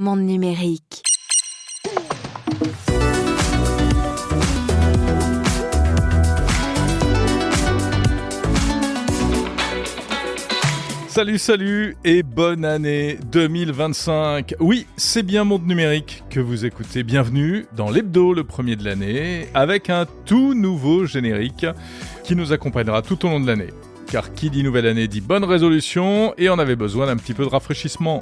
Monde numérique. Salut et bonne année 2025. Oui, c'est bien Monde numérique que vous écoutez. Bienvenue dans l'hebdo, le premier de l'année, avec un tout nouveau générique qui nous accompagnera tout au long de l'année. Car qui dit nouvelle année dit bonne résolution et on avait besoin d'un petit peu de rafraîchissement.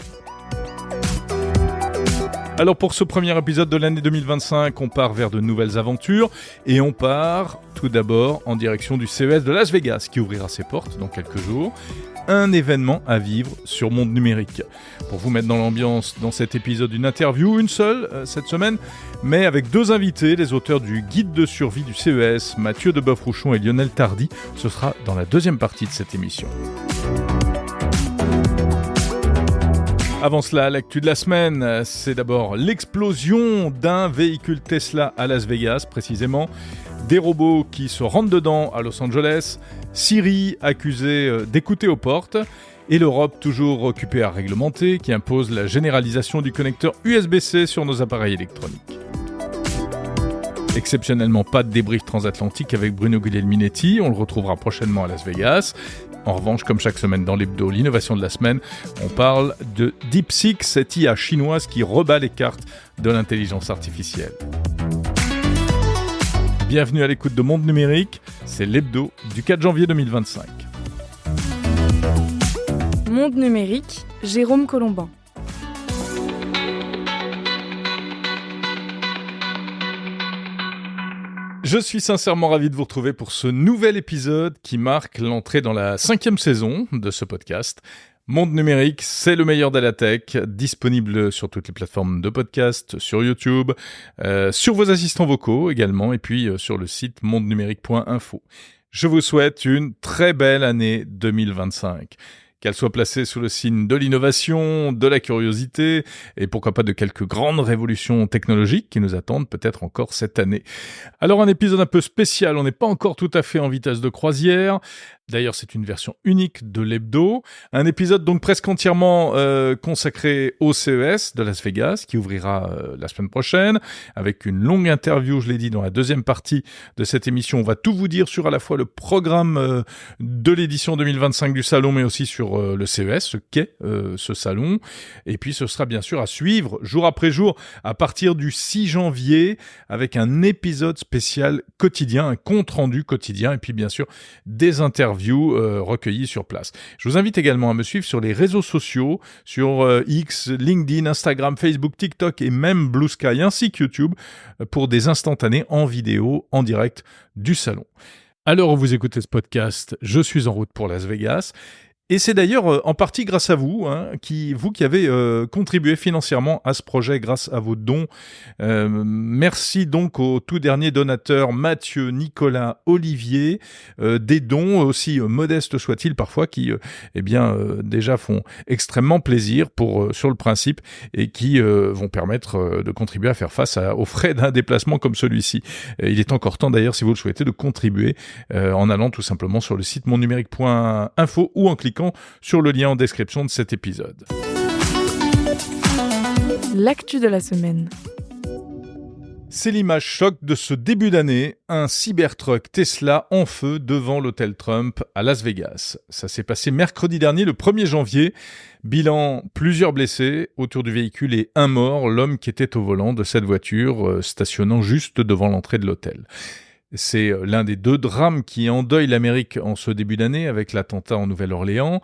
Alors pour ce premier épisode de l'année 2025, on part vers de nouvelles aventures et on part tout d'abord en direction du CES de Las Vegas qui ouvrira ses portes dans quelques jours. Un événement à vivre sur Monde numérique. Pour vous mettre dans l'ambiance dans cet épisode, une interview, une seule cette semaine, mais avec deux invités, les auteurs du guide de survie du CES, Mathieu Deboeuf-Rouchon et Lionel Tardy. Ce sera dans la deuxième partie de cette émission. Avant cela, l'actu de la semaine, c'est d'abord l'explosion d'un véhicule Tesla à Las Vegas, précisément. Des robots qui se rentrent dedans à Los Angeles, Siri accusée d'écouter aux portes, et l'Europe toujours occupée à réglementer, qui impose la généralisation du connecteur USB-C sur nos appareils électroniques. Exceptionnellement, pas de débrief transatlantique avec Bruno Guglielminetti, on le retrouvera prochainement à Las Vegas. En revanche, comme chaque semaine dans l'hebdo, l'innovation de la semaine, on parle de DeepSeek, cette IA chinoise qui rebat les cartes de l'intelligence artificielle. Bienvenue à l'écoute de Monde numérique, c'est l'hebdo du 4 janvier 2025. Monde numérique, Jérôme Colombin. Je suis sincèrement ravi de vous retrouver pour ce nouvel épisode qui marque l'entrée dans la 5e saison de ce podcast. Monde numérique, c'est le meilleur de la tech, disponible sur toutes les plateformes de podcast, sur YouTube, sur vos assistants vocaux également, et puis sur le site mondenumérique.info. Je vous souhaite une très belle année 2025. Qu'elle soit placée sous le signe de l'innovation, de la curiosité et pourquoi pas de quelques grandes révolutions technologiques qui nous attendent peut-être encore cette année. Alors un épisode un peu spécial, on n'est pas encore tout à fait en vitesse de croisière. D'ailleurs, c'est une version unique de l'hebdo. Un épisode donc presque entièrement consacré au CES de Las Vegas, qui ouvrira la semaine prochaine, avec une longue interview, je l'ai dit, dans la deuxième partie de cette émission. On va tout vous dire sur à la fois le programme de l'édition 2025 du salon, mais aussi sur le CES, ce qu'est ce salon. Et puis, ce sera bien sûr à suivre, jour après jour, à partir du 6 janvier, avec un épisode spécial quotidien, un compte-rendu quotidien, et puis bien sûr, des interviews recueillies sur place. Je vous invite également à me suivre sur les réseaux sociaux, sur X, LinkedIn, Instagram, Facebook, TikTok et même Blue Sky ainsi que YouTube pour des instantanés en vidéo, en direct du salon. À l'heure où vous écoutez ce podcast, je suis en route pour Las Vegas. Et c'est d'ailleurs en partie grâce à vous, qui avez contribué financièrement à ce projet grâce à vos dons. Merci donc aux tout derniers donateurs Mathieu, Nicolas, Olivier, des dons aussi modestes soient-ils parfois qui déjà font extrêmement plaisir sur le principe et qui vont permettre de contribuer à faire face aux frais d'un déplacement comme celui-ci. Il est encore temps d'ailleurs si vous le souhaitez de contribuer en allant tout simplement sur le site mondenumérique.info ou en cliquant sur le lien en description de cet épisode. L'actu de la semaine. C'est l'image choc de ce début d'année, un Cybertruck Tesla en feu devant l'hôtel Trump à Las Vegas. Ça s'est passé mercredi dernier, le 1er janvier. Bilan, plusieurs blessés autour du véhicule et un mort, l'homme qui était au volant de cette voiture stationnant juste devant l'entrée de l'hôtel. C'est l'un des deux drames qui endeuillent l'Amérique en ce début d'année avec l'attentat en Nouvelle-Orléans.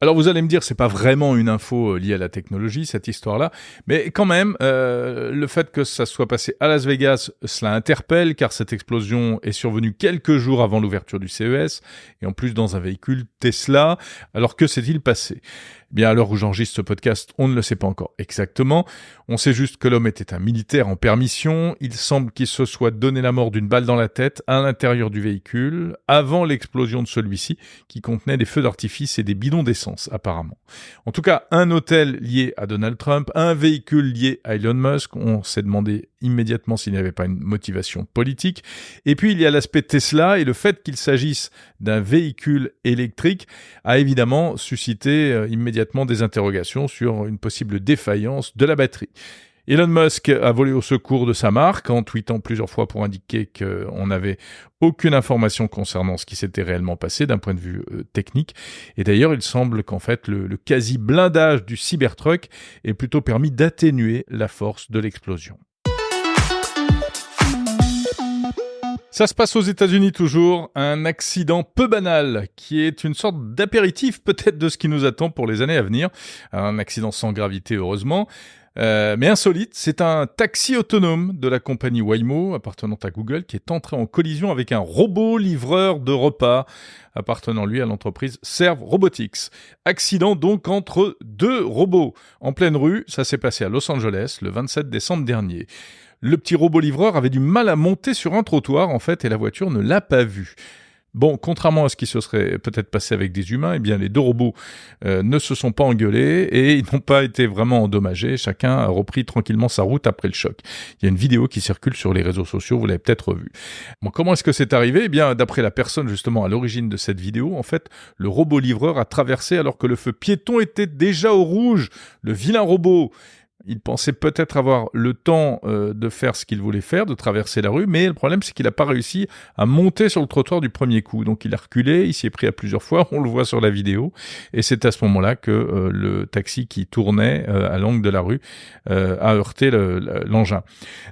Alors vous allez me dire, c'est pas vraiment une info liée à la technologie, cette histoire-là, mais quand même, le fait que ça soit passé à Las Vegas, cela interpelle, car cette explosion est survenue quelques jours avant l'ouverture du CES, et en plus dans un véhicule Tesla. Alors que s'est-il passé ? Bien, à l'heure où j'enregistre ce podcast, on ne le sait pas encore exactement. On sait juste que l'homme était un militaire en permission. Il semble qu'il se soit donné la mort d'une balle dans la tête à l'intérieur du véhicule, avant l'explosion de celui-ci, qui contenait des feux d'artifice et des bidons d'essence. l'essence, apparemment. En tout cas, un hôtel lié à Donald Trump, un véhicule lié à Elon Musk, on s'est demandé immédiatement s'il n'y avait pas une motivation politique. Et puis, il y a l'aspect Tesla et le fait qu'il s'agisse d'un véhicule électrique a évidemment suscité immédiatement des interrogations sur une possible défaillance de la batterie. Elon Musk a volé au secours de sa marque en tweetant plusieurs fois pour indiquer qu'on n'avait aucune information concernant ce qui s'était réellement passé d'un point de vue technique. Et d'ailleurs, il semble qu'en fait, le quasi-blindage du Cybertruck ait plutôt permis d'atténuer la force de l'explosion. Ça se passe aux États-Unis toujours, un accident peu banal qui est une sorte d'apéritif peut-être de ce qui nous attend pour les années à venir. Un accident sans gravité heureusement. Mais insolite, c'est un taxi autonome de la compagnie Waymo, appartenant à Google, qui est entré en collision avec un robot livreur de repas, appartenant lui à l'entreprise Serve Robotics. Accident donc entre deux robots. En pleine rue, ça s'est passé à Los Angeles le 27 décembre dernier. Le petit robot livreur avait du mal à monter sur un trottoir, en fait, et la voiture ne l'a pas vu. Bon, contrairement à ce qui se serait peut-être passé avec des humains, eh bien, les deux robots ne se sont pas engueulés et ils n'ont pas été vraiment endommagés. Chacun a repris tranquillement sa route après le choc. Il y a une vidéo qui circule sur les réseaux sociaux, vous l'avez peut-être vue. Bon, comment est-ce que c'est arrivé ? Eh bien, d'après la personne justement à l'origine de cette vidéo, en fait, le robot livreur a traversé alors que le feu piéton était déjà au rouge. Le vilain robot. Il pensait peut-être avoir le temps de faire ce qu'il voulait faire, de traverser la rue, mais le problème c'est qu'il n'a pas réussi à monter sur le trottoir du premier coup. Donc il a reculé, il s'y est pris à plusieurs fois, on le voit sur la vidéo, et c'est à ce moment-là que le taxi qui tournait à l'angle de la rue a heurté l'engin.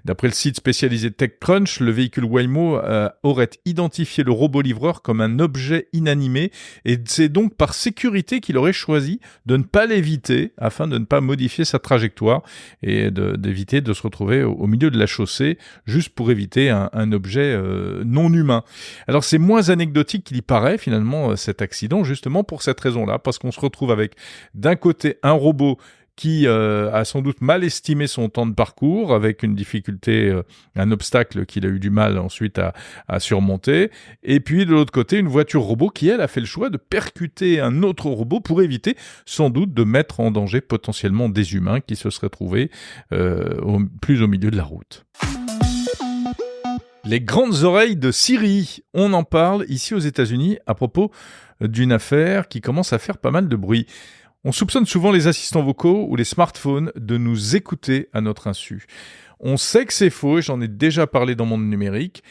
D'après le site spécialisé TechCrunch, le véhicule Waymo aurait identifié le robot livreur comme un objet inanimé, et c'est donc par sécurité qu'il aurait choisi de ne pas l'éviter, afin de ne pas modifier sa trajectoire, et d'éviter de se retrouver au milieu de la chaussée juste pour éviter un objet non humain. Alors c'est moins anecdotique qu'il y paraît finalement cet accident, justement pour cette raison-là, parce qu'on se retrouve avec d'un côté un robot qui a sans doute mal estimé son temps de parcours, avec une difficulté, un obstacle qu'il a eu du mal ensuite à surmonter. Et puis de l'autre côté, une voiture robot qui, elle, a fait le choix de percuter un autre robot pour éviter sans doute de mettre en danger potentiellement des humains qui se seraient trouvés plus au milieu de la route. Les grandes oreilles de Siri, on en parle ici aux États-Unis à propos d'une affaire qui commence à faire pas mal de bruit. On soupçonne souvent les assistants vocaux ou les smartphones de nous écouter à notre insu. On sait que c'est faux, et j'en ai déjà parlé dans Monde Numérique.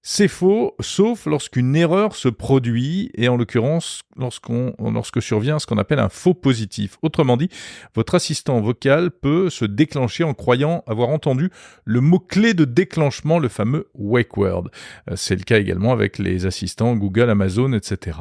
C'est faux, sauf lorsqu'une erreur se produit, et en l'occurrence, lorsque survient ce qu'on appelle un faux positif. Autrement dit, votre assistant vocal peut se déclencher en croyant avoir entendu le mot-clé de déclenchement, le fameux wake word. C'est le cas également avec les assistants Google, Amazon, etc.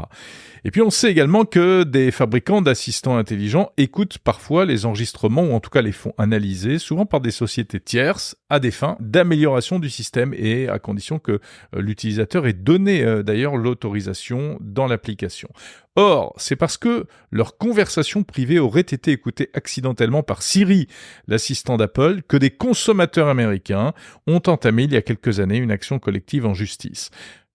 Et puis on sait également que des fabricants d'assistants intelligents écoutent parfois les enregistrements, ou en tout cas les font analyser, souvent par des sociétés tierces, à des fins d'amélioration du système, et à condition que l'utilisateur ait donné d'ailleurs l'autorisation dans l'application. Or, c'est parce que leur conversation privée aurait été écoutée accidentellement par Siri, l'assistant d'Apple, que des consommateurs américains ont entamé il y a quelques années une action collective en justice.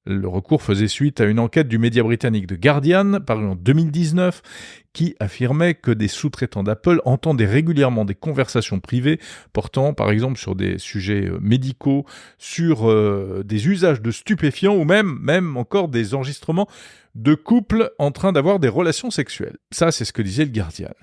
Le recours faisait suite à une enquête du média britannique The Guardian, parue en 2019, qui affirmait que des sous-traitants d'Apple entendaient régulièrement des conversations privées portant par exemple sur des sujets médicaux, sur des usages de stupéfiants, ou même encore des enregistrements de couples en train d'avoir des relations sexuelles. Ça, c'est ce que disait le Guardian.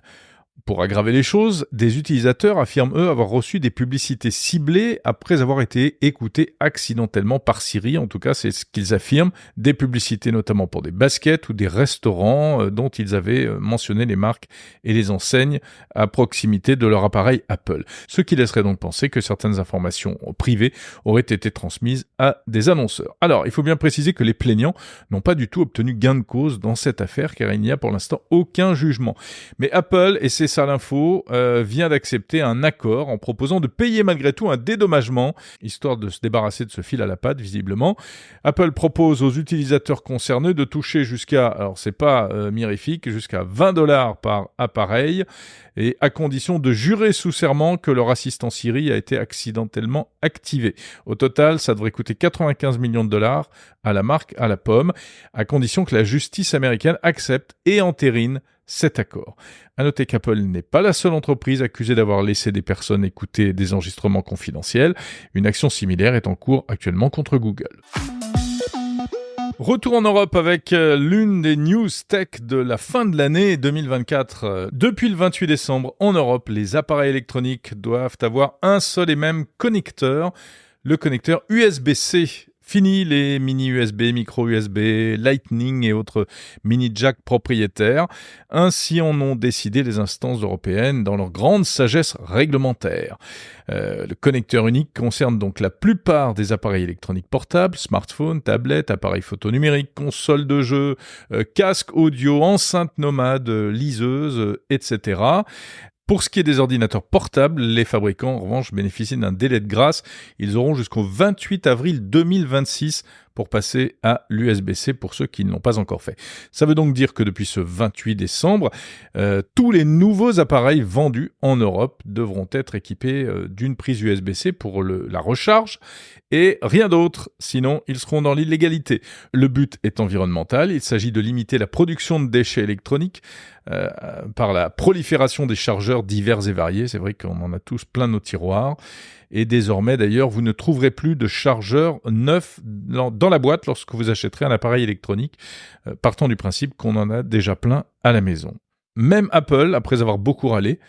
Pour aggraver les choses, des utilisateurs affirment eux avoir reçu des publicités ciblées après avoir été écoutés accidentellement par Siri. En tout cas, c'est ce qu'ils affirment. Des publicités notamment pour des baskets ou des restaurants dont ils avaient mentionné les marques et les enseignes à proximité de leur appareil Apple. Ce qui laisserait donc penser que certaines informations privées auraient été transmises à des annonceurs. Alors, il faut bien préciser que les plaignants n'ont pas du tout obtenu gain de cause dans cette affaire, car il n'y a pour l'instant aucun jugement. Mais Apple et c'est ça l'info, vient d'accepter un accord en proposant de payer malgré tout un dédommagement, histoire de se débarrasser de ce fil à la patte, visiblement. Apple propose aux utilisateurs concernés de toucher jusqu'à, alors c'est pas mirifique, jusqu'à $20 par appareil, et à condition de jurer sous serment que leur assistant Siri a été accidentellement activé. Au total, ça devrait coûter $95 millions à la marque, à la pomme, à condition que la justice américaine accepte et entérine cet accord. À noter qu'Apple n'est pas la seule entreprise accusée d'avoir laissé des personnes écouter des enregistrements confidentiels. Une action similaire est en cours actuellement contre Google. Retour en Europe avec l'une des news tech de la fin de l'année 2024. Depuis le 28 décembre, en Europe, les appareils électroniques doivent avoir un seul et même connecteur, le connecteur USB-C. Fini les mini USB, micro USB, Lightning et autres mini jack propriétaires. Ainsi en ont décidé les instances européennes dans leur grande sagesse réglementaire. Le connecteur unique concerne donc la plupart des appareils électroniques portables, smartphones, tablettes, appareils photo numériques, consoles de jeux, casques audio, enceintes nomades, liseuses, etc. Pour ce qui est des ordinateurs portables, les fabricants, en revanche, bénéficient d'un délai de grâce. Ils auront jusqu'au 28 avril 2026 pour passer à l'USB-C pour ceux qui ne l'ont pas encore fait. Ça veut donc dire que depuis ce 28 décembre, tous les nouveaux appareils vendus en Europe devront être équipés d'une prise USB-C pour la recharge et rien d'autre, sinon ils seront dans l'illégalité. Le but est environnemental, il s'agit de limiter la production de déchets électroniques par la prolifération des chargeurs divers et variés. C'est vrai qu'on en a tous plein nos tiroirs. Et désormais, d'ailleurs, vous ne trouverez plus de chargeur neuf dans la boîte lorsque vous achèterez un appareil électronique, partant du principe qu'on en a déjà plein à la maison. Même Apple, après avoir beaucoup râlé,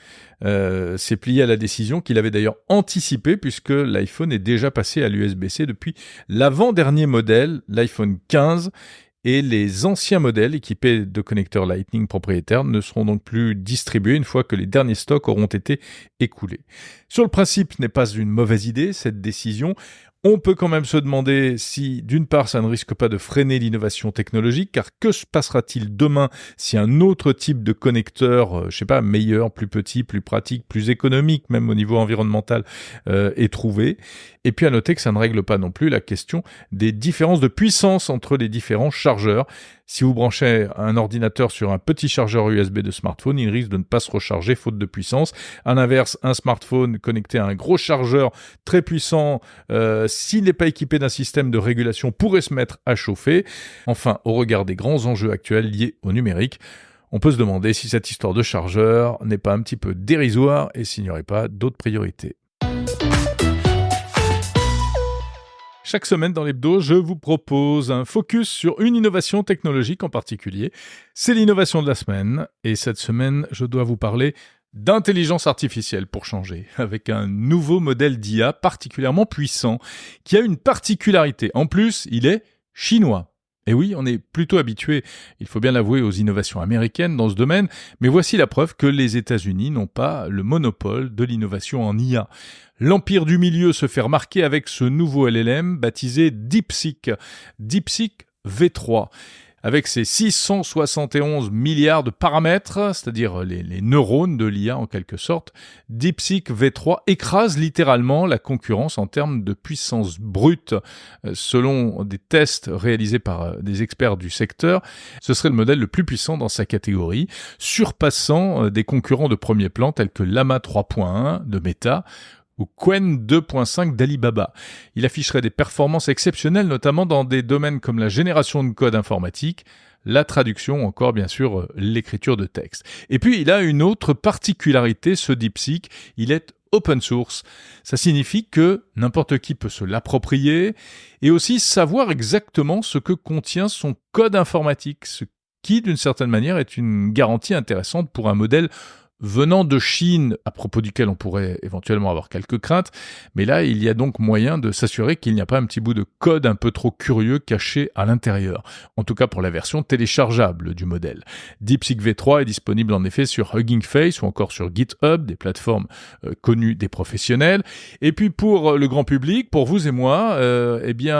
s'est plié à la décision qu'il avait d'ailleurs anticipée puisque l'iPhone est déjà passé à l'USB-C depuis l'avant-dernier modèle, l'iPhone 15, et les anciens modèles équipés de connecteurs Lightning propriétaires ne seront donc plus distribués une fois que les derniers stocks auront été écoulés. Sur le principe, ce n'est pas une mauvaise idée, cette décision. On peut quand même se demander si, d'une part, ça ne risque pas de freiner l'innovation technologique, car que se passera-t-il demain si un autre type de connecteur, meilleur, plus petit, plus pratique, plus économique, même au niveau environnemental, est trouvé. Et puis à noter que ça ne règle pas non plus la question des différences de puissance entre les différents chargeurs. Si vous branchez un ordinateur sur un petit chargeur USB de smartphone, il risque de ne pas se recharger faute de puissance. À l'inverse, un smartphone connecté à un gros chargeur très puissant, s'il n'est pas équipé d'un système de régulation, pourrait se mettre à chauffer. Enfin, au regard des grands enjeux actuels liés au numérique, on peut se demander si cette histoire de chargeur n'est pas un petit peu dérisoire et s'il n'y aurait pas d'autres priorités. Chaque semaine dans l'hebdo, je vous propose un focus sur une innovation technologique en particulier. C'est l'innovation de la semaine. Et cette semaine, je dois vous parler d'intelligence artificielle pour changer, avec un nouveau modèle d'IA particulièrement puissant, qui a une particularité. En plus, il est chinois. Et oui, on est plutôt habitué, il faut bien l'avouer, aux innovations américaines dans ce domaine, mais voici la preuve que les États-Unis n'ont pas le monopole de l'innovation en IA. L'empire du milieu se fait remarquer avec ce nouveau LLM baptisé DeepSeek, DeepSeek V3. Avec ses 671 milliards de paramètres, c'est-à-dire les neurones de l'IA en quelque sorte, DeepSeek V3 écrase littéralement la concurrence en termes de puissance brute. Selon des tests réalisés par des experts du secteur, ce serait le modèle le plus puissant dans sa catégorie, surpassant des concurrents de premier plan tels que Llama 3.1 de Meta, ou Qwen 2.5 d'Alibaba. Il afficherait des performances exceptionnelles, notamment dans des domaines comme la génération de code informatique, la traduction, encore bien sûr l'écriture de texte. Et puis il a une autre particularité, ce DeepSeek, il est open source. Ça signifie que n'importe qui peut se l'approprier et aussi savoir exactement ce que contient son code informatique, ce qui d'une certaine manière est une garantie intéressante pour un modèle venant de Chine, à propos duquel on pourrait éventuellement avoir quelques craintes, mais là, il y a donc moyen de s'assurer qu'il n'y a pas un petit bout de code un peu trop curieux caché à l'intérieur. En tout cas pour la version téléchargeable du modèle. DeepSeek V3 est disponible en effet sur Hugging Face ou encore sur GitHub, des plateformes connues des professionnels. Et puis pour le grand public, pour vous et moi, il y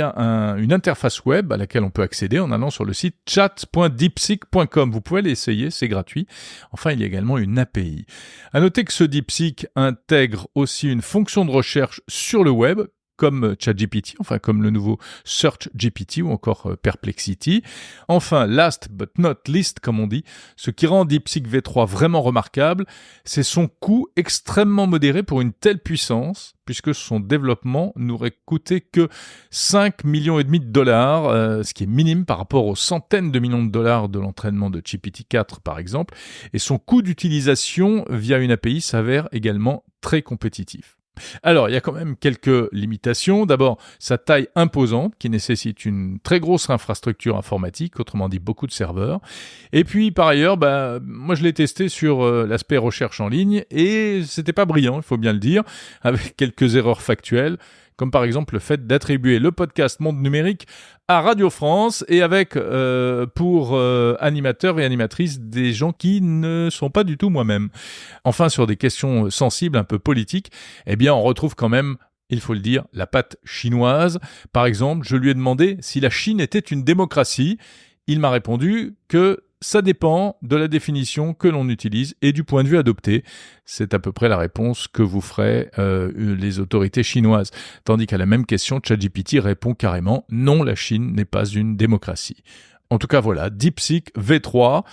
a une interface web à laquelle on peut accéder en allant sur le site chat.deepseek.com. Vous pouvez l'essayer, c'est gratuit. Enfin, il y a également une API. À noter que ce DeepSeek intègre aussi une fonction de recherche sur le web, comme ChatGPT, enfin comme le nouveau SearchGPT ou encore Perplexity. Enfin, last but not least, comme on dit, ce qui rend DeepSeek V3 vraiment remarquable, c'est son coût extrêmement modéré pour une telle puissance, puisque son développement n'aurait coûté que 5,5 millions de dollars, ce qui est minime par rapport aux centaines de millions de dollars de l'entraînement de GPT-4 par exemple, et son coût d'utilisation via une API s'avère également très compétitif. Alors, il y a quand même quelques limitations. D'abord, sa taille imposante qui nécessite une très grosse infrastructure informatique, autrement dit beaucoup de serveurs. Et puis, par ailleurs, moi je l'ai testé sur l'aspect recherche en ligne et c'était pas brillant, il faut bien le dire, avec quelques erreurs factuelles, comme par exemple le fait d'attribuer le podcast Monde Numérique à Radio France et avec pour animateurs et animatrices des gens qui ne sont pas du tout moi-même. Enfin, sur des questions sensibles, un peu politiques, eh bien on retrouve quand même, il faut le dire, la patte chinoise. Par exemple, je lui ai demandé si la Chine était une démocratie. Il m'a répondu que ça dépend de la définition que l'on utilise et du point de vue adopté. C'est à peu près la réponse que vous feraient les autorités chinoises. Tandis qu'à la même question, ChatGPT répond carrément « Non, la Chine n'est pas une démocratie ». En tout cas, voilà, DeepSeek V3,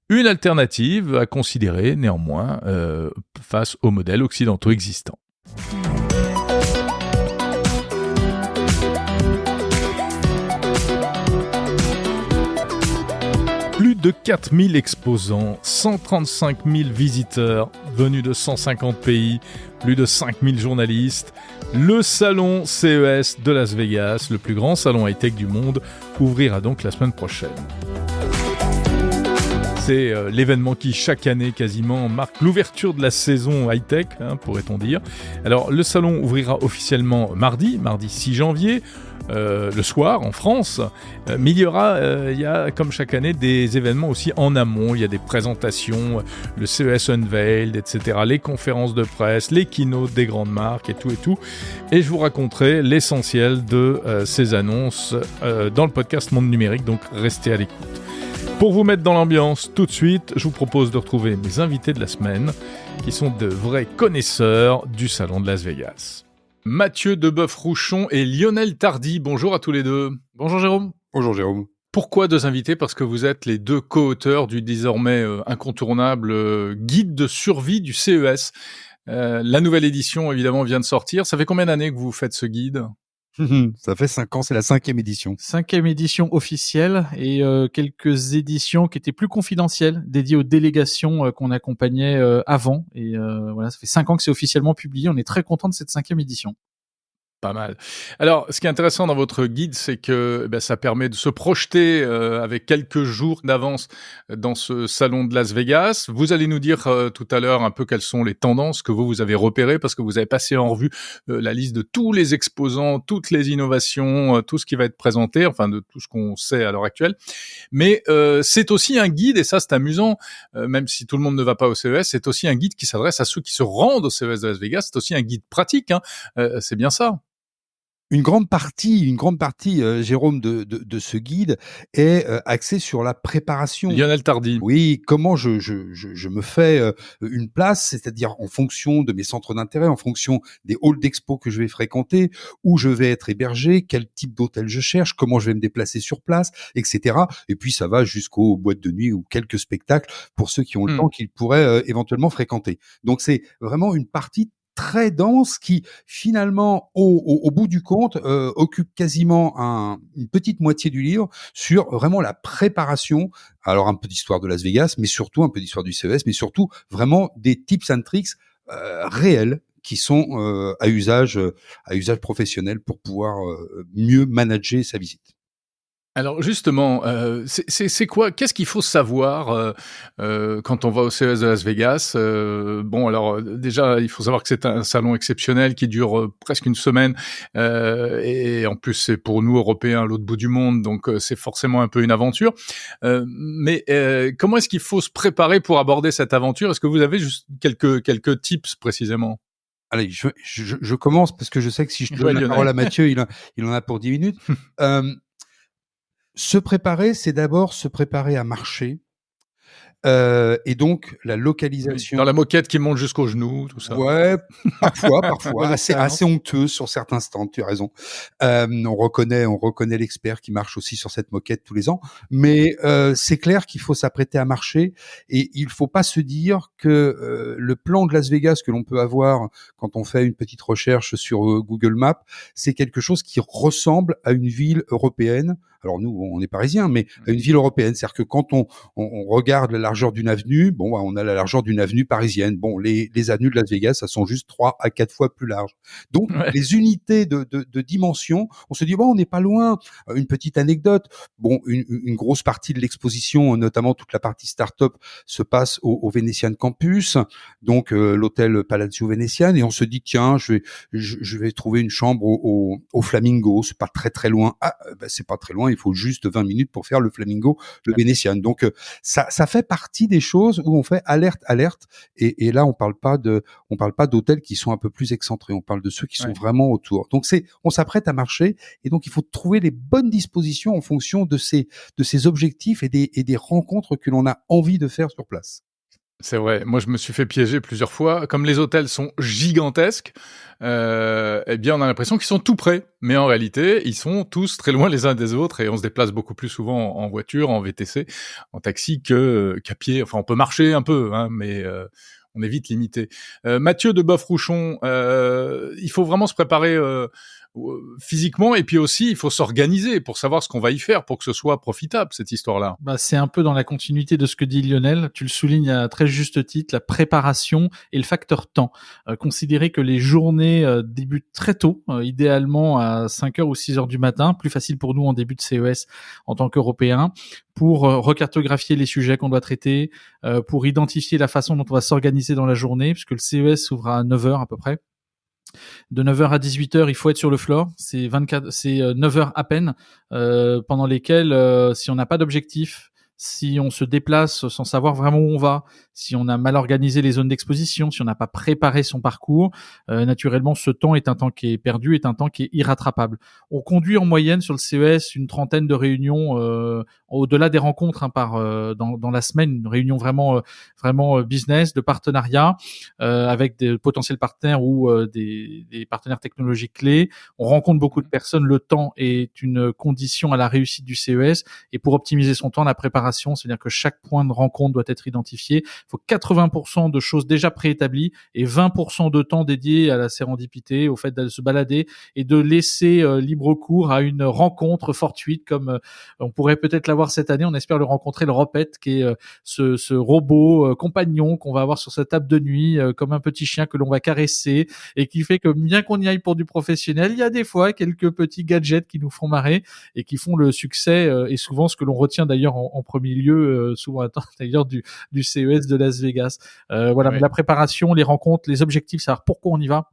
une alternative à considérer néanmoins face aux modèles occidentaux existants. Plus de 4000 exposants, 135 000 visiteurs venus de 150 pays, plus de 5000 journalistes. Le salon CES de Las Vegas, le plus grand salon high-tech du monde, ouvrira donc la semaine prochaine. C'est l'événement qui, chaque année quasiment, marque l'ouverture de la saison high-tech, pourrait-on dire. Alors, le salon ouvrira officiellement mardi 6 janvier, le soir, en France. Mais il y a, comme chaque année, des événements aussi en amont. Il y a des présentations, le CES Unveiled, etc., les conférences de presse, les keynotes des grandes marques et tout. Et je vous raconterai l'essentiel de ces annonces dans le podcast Monde Numérique, donc restez à l'écoute. Pour vous mettre dans l'ambiance tout de suite, je vous propose de retrouver mes invités de la semaine, qui sont de vrais connaisseurs du salon de Las Vegas. Mathieu Deboeuf-Rouchon et Lionel Tardy, bonjour à tous les deux. Bonjour Jérôme. Bonjour Jérôme. Pourquoi deux invités ? Parce que vous êtes les deux co-auteurs du désormais incontournable guide de survie du CES. La nouvelle édition, évidemment, vient de sortir. Ça fait combien d'années que vous faites ce guide ? Ça fait 5 ans, c'est la 5e édition. 5e édition officielle et quelques éditions qui étaient plus confidentielles, dédiées aux délégations qu'on accompagnait avant. Et voilà, ça fait 5 ans que c'est officiellement publié. On est très content de cette 5e édition. Pas mal. Alors, ce qui est intéressant dans votre guide, c'est que ça permet de se projeter avec quelques jours d'avance dans ce salon de Las Vegas. Vous allez nous dire tout à l'heure un peu quelles sont les tendances que vous avez repérées, parce que vous avez passé en revue la liste de tous les exposants, toutes les innovations, tout ce qui va être présenté, enfin de tout ce qu'on sait à l'heure actuelle. Mais c'est aussi un guide, et ça c'est amusant, même si tout le monde ne va pas au CES, c'est aussi un guide qui s'adresse à ceux qui se rendent au CES de Las Vegas. C'est aussi un guide pratique, c'est bien ça. Une grande partie, Jérôme, de ce guide est axée sur la préparation. Lionel Tardy. Oui, comment je me fais une place, c'est-à-dire en fonction de mes centres d'intérêt, en fonction des halls d'expo que je vais fréquenter, où je vais être hébergé, quel type d'hôtel je cherche, comment je vais me déplacer sur place, etc. Et puis ça va jusqu'aux boîtes de nuit ou quelques spectacles pour ceux qui ont le temps qu'ils pourraient éventuellement fréquenter. Donc c'est vraiment une partie très dense qui finalement au bout du compte occupe quasiment une petite moitié du livre sur vraiment la préparation, alors un peu d'histoire de Las Vegas, mais surtout un peu d'histoire du CES, mais surtout vraiment des tips and tricks réels qui sont à usage professionnel pour pouvoir mieux manager sa visite. Alors justement, c'est quoi ? Qu'est-ce qu'il faut savoir quand on va au CES de Las Vegas ? Déjà, il faut savoir que c'est un salon exceptionnel qui dure presque une semaine, et en plus c'est pour nous Européens à l'autre bout du monde, donc c'est forcément un peu une aventure. Mais comment est-ce qu'il faut se préparer pour aborder cette aventure ? Est-ce que vous avez juste quelques tips précisément ? Allez, je commence parce que je sais que si je donne la parole à Mathieu, il en a pour 10 minutes. Se préparer, c'est d'abord se préparer à marcher. Et donc la localisation. Dans la moquette qui monte jusqu'aux genoux, tout ça. Ouais, parfois, Bonne assez expérience. honteux sur certains stands. Tu as raison. On reconnaît l'expert qui marche aussi sur cette moquette tous les ans. Mais c'est clair qu'il faut s'apprêter à marcher et il faut pas se dire que le plan de Las Vegas que l'on peut avoir quand on fait une petite recherche sur Google Maps, c'est quelque chose qui ressemble à une ville européenne. Alors nous, on est parisiens, mais à une ville européenne. C'est-à-dire que quand on regarde la largeur d'une avenue, bon, on a la largeur d'une avenue parisienne. Bon, les avenues de Las Vegas, ça sont juste 3 à 4 fois plus larges. Donc, Ouais. les unités de dimension, on se dit, bon, on n'est pas loin. Une petite anecdote. Bon, une grosse partie de l'exposition, notamment toute la partie start-up, se passe au Venetian Campus, donc l'hôtel Palazzo Venetian, et on se dit, tiens, je vais trouver une chambre au Flamingo. C'est pas très très loin. Ah, ben, c'est pas très loin. Il faut juste 20 minutes pour faire le Flamingo, le Venetian. Donc, ça fait partie des choses où on fait alerte, et là on parle pas d'hôtels qui sont un peu plus excentrés, on parle de ceux qui sont vraiment autour. Donc on s'apprête à marcher, et donc il faut trouver les bonnes dispositions en fonction de ces objectifs et des rencontres que l'on a envie de faire sur place. C'est vrai. Moi, je me suis fait piéger plusieurs fois. Comme les hôtels sont gigantesques, eh bien, on a l'impression qu'ils sont tout près. Mais en réalité, ils sont tous très loin les uns des autres et on se déplace beaucoup plus souvent en voiture, en VTC, en taxi qu'à pied. Enfin, on peut marcher un peu, hein, mais on est vite limité. Mathieu de Boeuf-Rouchon, il faut vraiment se préparer physiquement, et puis aussi il faut s'organiser pour savoir ce qu'on va y faire pour que ce soit profitable, cette histoire-là. Bah, c'est un peu dans la continuité de ce que dit Lionel. Tu le soulignes à très juste titre, la préparation et le facteur temps. Considérez que les journées débutent très tôt, idéalement à 5 heures ou 6 heures du matin, plus facile pour nous en début de CES en tant qu'Européens, pour recartographier les sujets qu'on doit traiter, pour identifier la façon dont on va s'organiser dans la journée, puisque le CES s'ouvre à 9 heures à peu près. De 9 heures à 18 heures, il faut être sur le floor. C'est 9 heures à peine, pendant lesquelles, si on n'a pas d'objectif, si on se déplace sans savoir vraiment où on va, si on a mal organisé les zones d'exposition, si on n'a pas préparé son parcours, naturellement, ce temps est un temps qui est perdu, est un temps qui est irrattrapable. On conduit en moyenne sur le CES une trentaine de réunions, au-delà des rencontres, hein, dans la semaine, une réunion vraiment business, de partenariat, avec des potentiels partenaires ou des partenaires technologiques clés. On rencontre beaucoup de personnes. Le temps est une condition à la réussite du CES, et pour optimiser son temps, la préparation, c'est-à-dire que chaque point de rencontre doit être identifié. Il faut 80% de choses déjà préétablies et 20% de temps dédié à la sérendipité, au fait de se balader et de laisser libre cours à une rencontre fortuite, comme on pourrait peut-être l'avoir cette année. On espère le rencontrer, le Ropet, qui est ce robot compagnon qu'on va avoir sur sa table de nuit, comme un petit chien que l'on va caresser, et qui fait que bien qu'on y aille pour du professionnel, il y a des fois quelques petits gadgets qui nous font marrer et qui font le succès, et souvent ce que l'on retient d'ailleurs en premier lieu, souvent d'ailleurs du CES de Las Vegas. Voilà, mais la préparation, les rencontres, les objectifs, savoir pourquoi on y va,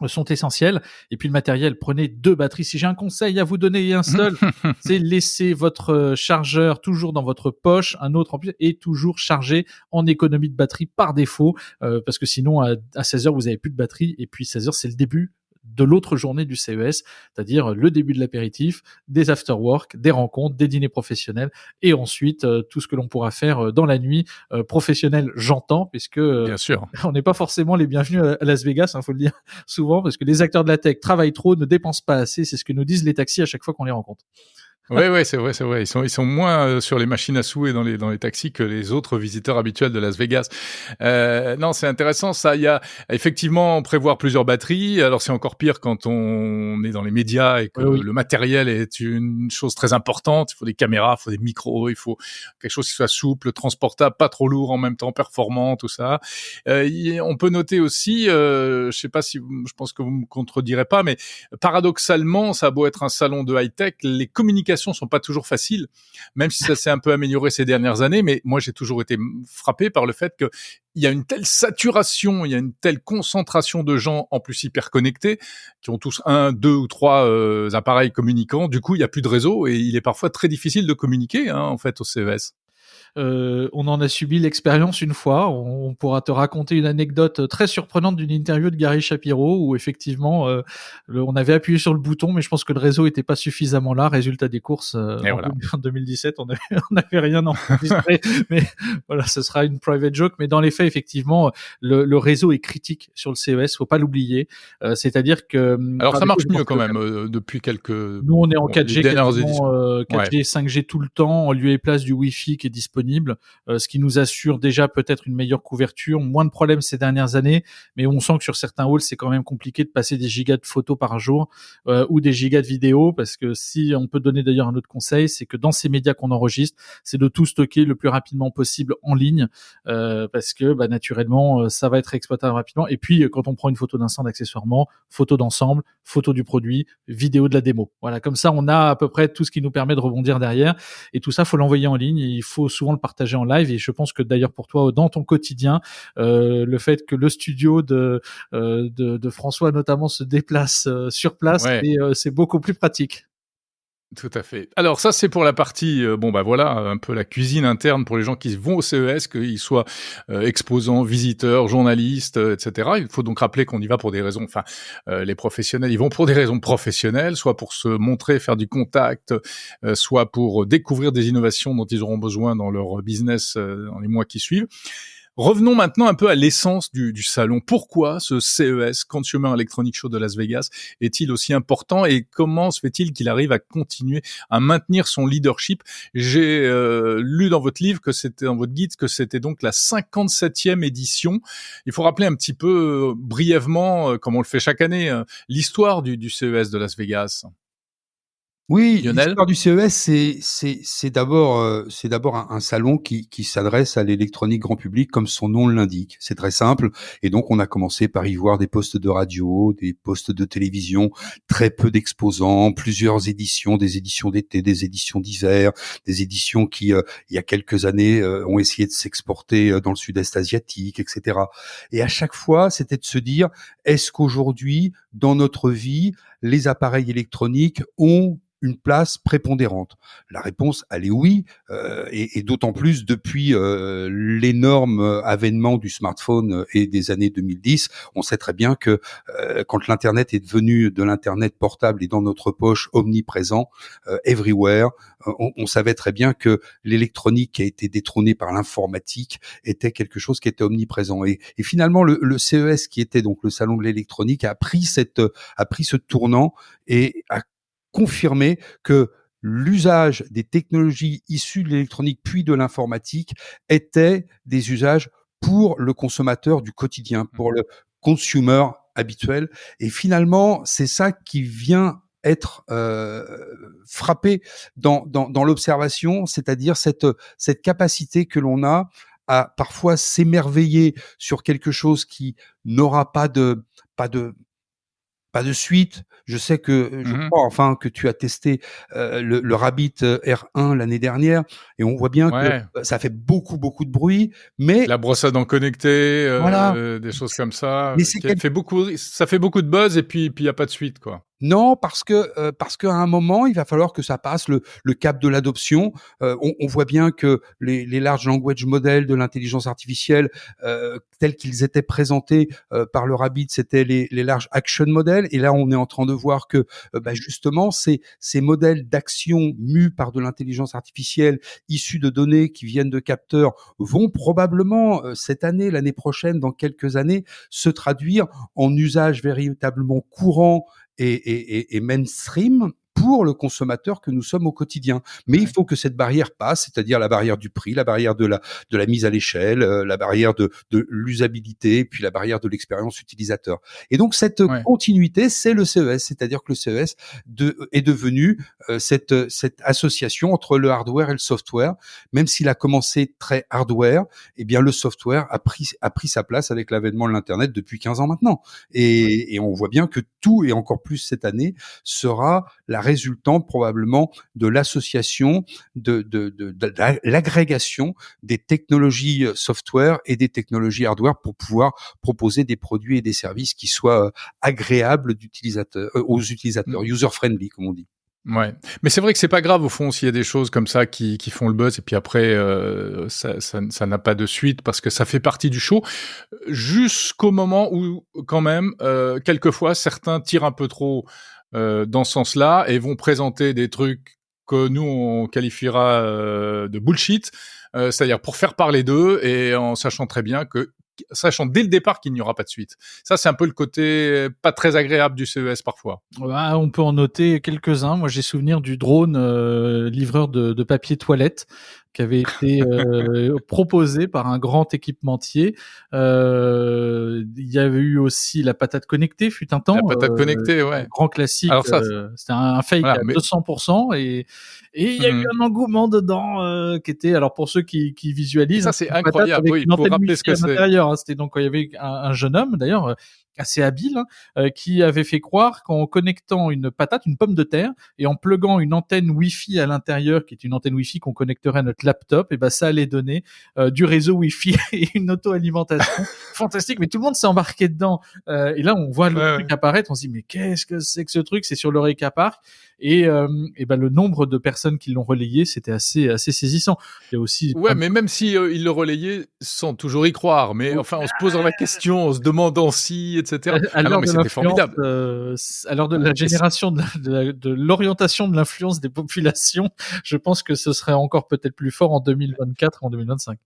sont essentiels. Et puis le matériel, prenez 2 batteries. Si j'ai un conseil à vous donner, un seul, c'est laisser votre chargeur toujours dans votre poche, un autre en plus, et toujours chargé en économie de batterie par défaut, parce que sinon à 16 heures vous avez plus de batterie, et puis 16 heures c'est le début de l'autre journée du CES, c'est-à-dire le début de l'apéritif, des after-work, des rencontres, des dîners professionnels, et ensuite tout ce que l'on pourra faire dans la nuit, professionnel, j'entends, puisque Bien sûr. on n'est pas forcément les bienvenus à Las Vegas, faut le dire souvent, parce que les acteurs de la tech travaillent trop, ne dépensent pas assez, c'est ce que nous disent les taxis à chaque fois qu'on les rencontre. Ouais, c'est vrai. Ils sont moins sur les machines à sous et dans les taxis que les autres visiteurs habituels de Las Vegas. Non, c'est intéressant ça. Il y a effectivement prévoir plusieurs batteries. Alors c'est encore pire quand on est dans les médias et que le matériel est une chose très importante. Il faut des caméras, il faut des micros, il faut quelque chose qui soit souple, transportable, pas trop lourd en même temps, performant, tout ça. On peut noter aussi, je sais pas si je pense que vous me contredirez pas, mais paradoxalement, ça a beau être un salon de high-tech, les communications sont pas toujours faciles, même si ça s'est un peu amélioré ces dernières années. Mais moi, j'ai toujours été frappé par le fait que il y a une telle saturation, il y a une telle concentration de gens, en plus hyper connectés, qui ont tous 1, 2 ou 3 appareils communicants. Du coup, il y a plus de réseau et il est parfois très difficile de communiquer, hein, en fait, au CES. On en a subi l'expérience une fois. On pourra te raconter une anecdote très surprenante d'une interview de Gary Shapiro où effectivement on avait appuyé sur le bouton, mais je pense que le réseau était pas suffisamment là. Résultat des courses, en 2017, on avait rien enregistré. Mais voilà, ce sera une private joke. Mais dans les faits, effectivement, le réseau est critique sur le CES. Faut pas l'oublier. C'est-à-dire que alors ça marche mieux quand même depuis quelques. Nous, on est en 4G, quasiment, 4G, Ouais. 5G tout le temps, en lieu et place du Wi-Fi qui est disponible, ce qui nous assure déjà peut-être une meilleure couverture, moins de problèmes ces dernières années, mais on sent que sur certains halls, c'est quand même compliqué de passer des gigas de photos par jour ou des gigas de vidéos, parce que si on peut donner d'ailleurs un autre conseil, c'est que dans ces médias qu'on enregistre, c'est de tout stocker le plus rapidement possible en ligne, parce que naturellement, ça va être exploitable rapidement. Et puis, quand on prend une photo d'un stand accessoirement, photo d'ensemble, photo du produit, vidéo de la démo. Voilà, comme ça, on a à peu près tout ce qui nous permet de rebondir derrière. Et tout ça, faut l'envoyer en ligne. Et il faut souvent le partager en live. Et je pense que d'ailleurs pour toi, dans ton quotidien, le fait que le studio de François notamment se déplace sur place, c'est beaucoup plus pratique. Tout à fait. Alors ça, c'est pour la partie, voilà, un peu la cuisine interne pour les gens qui vont au CES, qu'ils soient exposants, visiteurs, journalistes, etc. Il faut donc rappeler qu'on y va pour des raisons, les professionnels, ils vont pour des raisons professionnelles, soit pour se montrer, faire du contact, soit pour découvrir des innovations dont ils auront besoin dans leur business dans les mois qui suivent. Revenons maintenant un peu à l'essence du salon. Pourquoi ce CES, Consumer Electronics Show de Las Vegas, est-il aussi important et comment se fait-il qu'il arrive à continuer à maintenir son leadership? J'ai lu dans votre livre, dans votre guide, que c'était donc la 57e édition. Il faut rappeler un petit peu brièvement, comme on le fait chaque année, l'histoire du CES de Las Vegas. Oui, Lionel? l'histoire du CES, c'est d'abord un salon qui s'adresse à l'électronique grand public comme son nom l'indique. C'est très simple. Et donc, on a commencé par y voir des postes de radio, des postes de télévision, très peu d'exposants, plusieurs éditions, des éditions d'été, des éditions d'hiver, des éditions qui, il y a quelques années, ont essayé de s'exporter dans le sud-est asiatique, etc. Et à chaque fois, c'était de se dire, est-ce qu'aujourd'hui, dans notre vie, les appareils électroniques ont une place prépondérante? La réponse, elle est oui, et d'autant plus depuis l'énorme avènement du smartphone et des années 2010. On sait très bien que quand l'internet est devenu de l'internet portable et dans notre poche omniprésent, everywhere, on savait très bien que l'électronique qui a été détrônée par l'informatique était quelque chose qui était omniprésent. Et finalement, le CES, qui était donc le salon de l'électronique, a pris ce tournant et a confirmé que l'usage des technologies issues de l'électronique puis de l'informatique étaient des usages pour le consommateur du quotidien, pour le consumer habituel. Et finalement, c'est ça qui vient être frappé dans l'observation, c'est-à-dire cette capacité que l'on a à parfois s'émerveiller sur quelque chose qui n'aura pas de suite. Je sais que je crois enfin que tu as testé le Rabbit R1 l'année dernière et on voit bien que ça fait beaucoup de bruit, mais la brosse à dents connectée, voilà. des choses comme ça, Mais ça fait beaucoup de buzz et puis il y a pas de suite, quoi. Non, parce qu'à un moment, il va falloir que ça passe le cap de l'adoption. On voit bien que les large language models de l'intelligence artificielle, tels qu'ils étaient présentés par le Rabbit, c'était les large action models. Et là, on est en train de voir que justement, ces modèles d'action mus par de l'intelligence artificielle, issus de données qui viennent de capteurs, vont probablement cette année, l'année prochaine, dans quelques années, se traduire en usage véritablement courant et mainstream pour le consommateur que nous sommes au quotidien. Mais il faut que cette barrière passe, c'est-à-dire la barrière du prix, la barrière de la mise à l'échelle, la barrière de l'usabilité, puis la barrière de l'expérience utilisateur. Et donc cette continuité, c'est le CES, c'est-à-dire que le CES est devenu cette association entre le hardware et le software. Même s'il a commencé très hardware, eh bien le software a pris sa place avec l'avènement de l'internet depuis 15 ans maintenant. Et on voit bien que tout, et encore plus cette année, sera la résultante probablement de l'association, de l'agrégation des technologies software et des technologies hardware pour pouvoir proposer des produits et des services qui soient agréables aux utilisateurs, user-friendly, comme on dit. Ouais, mais c'est vrai que c'est pas grave au fond s'il y a des choses comme ça qui font le buzz et puis après ça n'a pas de suite parce que ça fait partie du show jusqu'au moment où quand même quelquefois certains tirent un peu trop dans ce sens-là et vont présenter des trucs que nous on qualifiera de bullshit, c'est-à-dire pour faire parler d'eux et en sachant très bien sachant dès le départ qu'il n'y aura pas de suite. Ça, c'est un peu le côté pas très agréable du CES parfois. Bah, on peut en noter quelques-uns. Moi, j'ai souvenir du drone livreur de papier toilette qui avait été proposé par un grand équipementier. Il y avait eu aussi la patate connectée, fut un temps. La patate connectée, ouais. Un grand classique. Alors ça, c'était un fake voilà, à 200% et il y a eu un engouement dedans qui était, alors pour ceux qui visualisent, ça c'est incroyable. Oui, pour rappeler ce que c'est. c'était donc il y avait un jeune homme d'ailleurs assez habile qui avait fait croire qu'en connectant une patate, une pomme de terre, et en pluguant une antenne Wi-Fi à l'intérieur, qui est une antenne Wi-Fi qu'on connecterait à notre laptop, et ben ça allait donner du réseau Wi-Fi et une auto-alimentation fantastique. Mais tout le monde s'est embarqué dedans. Et là, on voit le truc apparaître, on se dit mais qu'est-ce que c'est que ce truc? C'est sur l'Eureka Park. Et ben le nombre de personnes qui l'ont relayé, c'était assez saisissant. Il y a aussi mais même si ils le relayaient sans toujours y croire, mais enfin en se posant la question, en se demandant si, etc. Alors mais c'était formidable. À l'heure de la génération de l'orientation de l'influence des populations, je pense que ce serait encore peut-être plus fort en 2024 en 2025.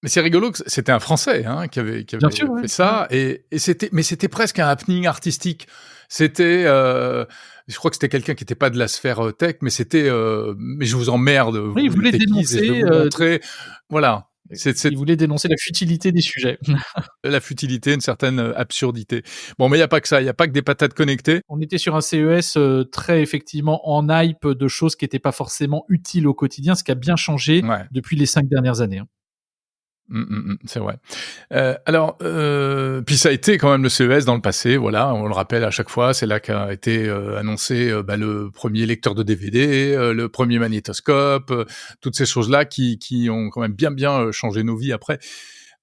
Mais c'est rigolo que c'était un Français qui avait fait ça et c'était presque un happening artistique. C'était je crois que c'était quelqu'un qui n'était pas de la sphère tech, mais c'était mais je vous emmerde. Oui, il voulait dénoncer. Je vais vous montrer, voilà. Il voulait dénoncer la futilité des sujets. La futilité, une certaine absurdité. Bon, mais il n'y a pas que ça, il n'y a pas que des patates connectées. On était sur un CES très effectivement en hype de choses qui n'étaient pas forcément utiles au quotidien, ce qui a bien changé depuis les 5 dernières années. C'est vrai. Alors, puis ça a été quand même le CES dans le passé, voilà, on le rappelle à chaque fois, c'est là qu'a été annoncé le premier lecteur de DVD, le premier magnétoscope, toutes ces choses-là qui ont quand même bien changé nos vies après.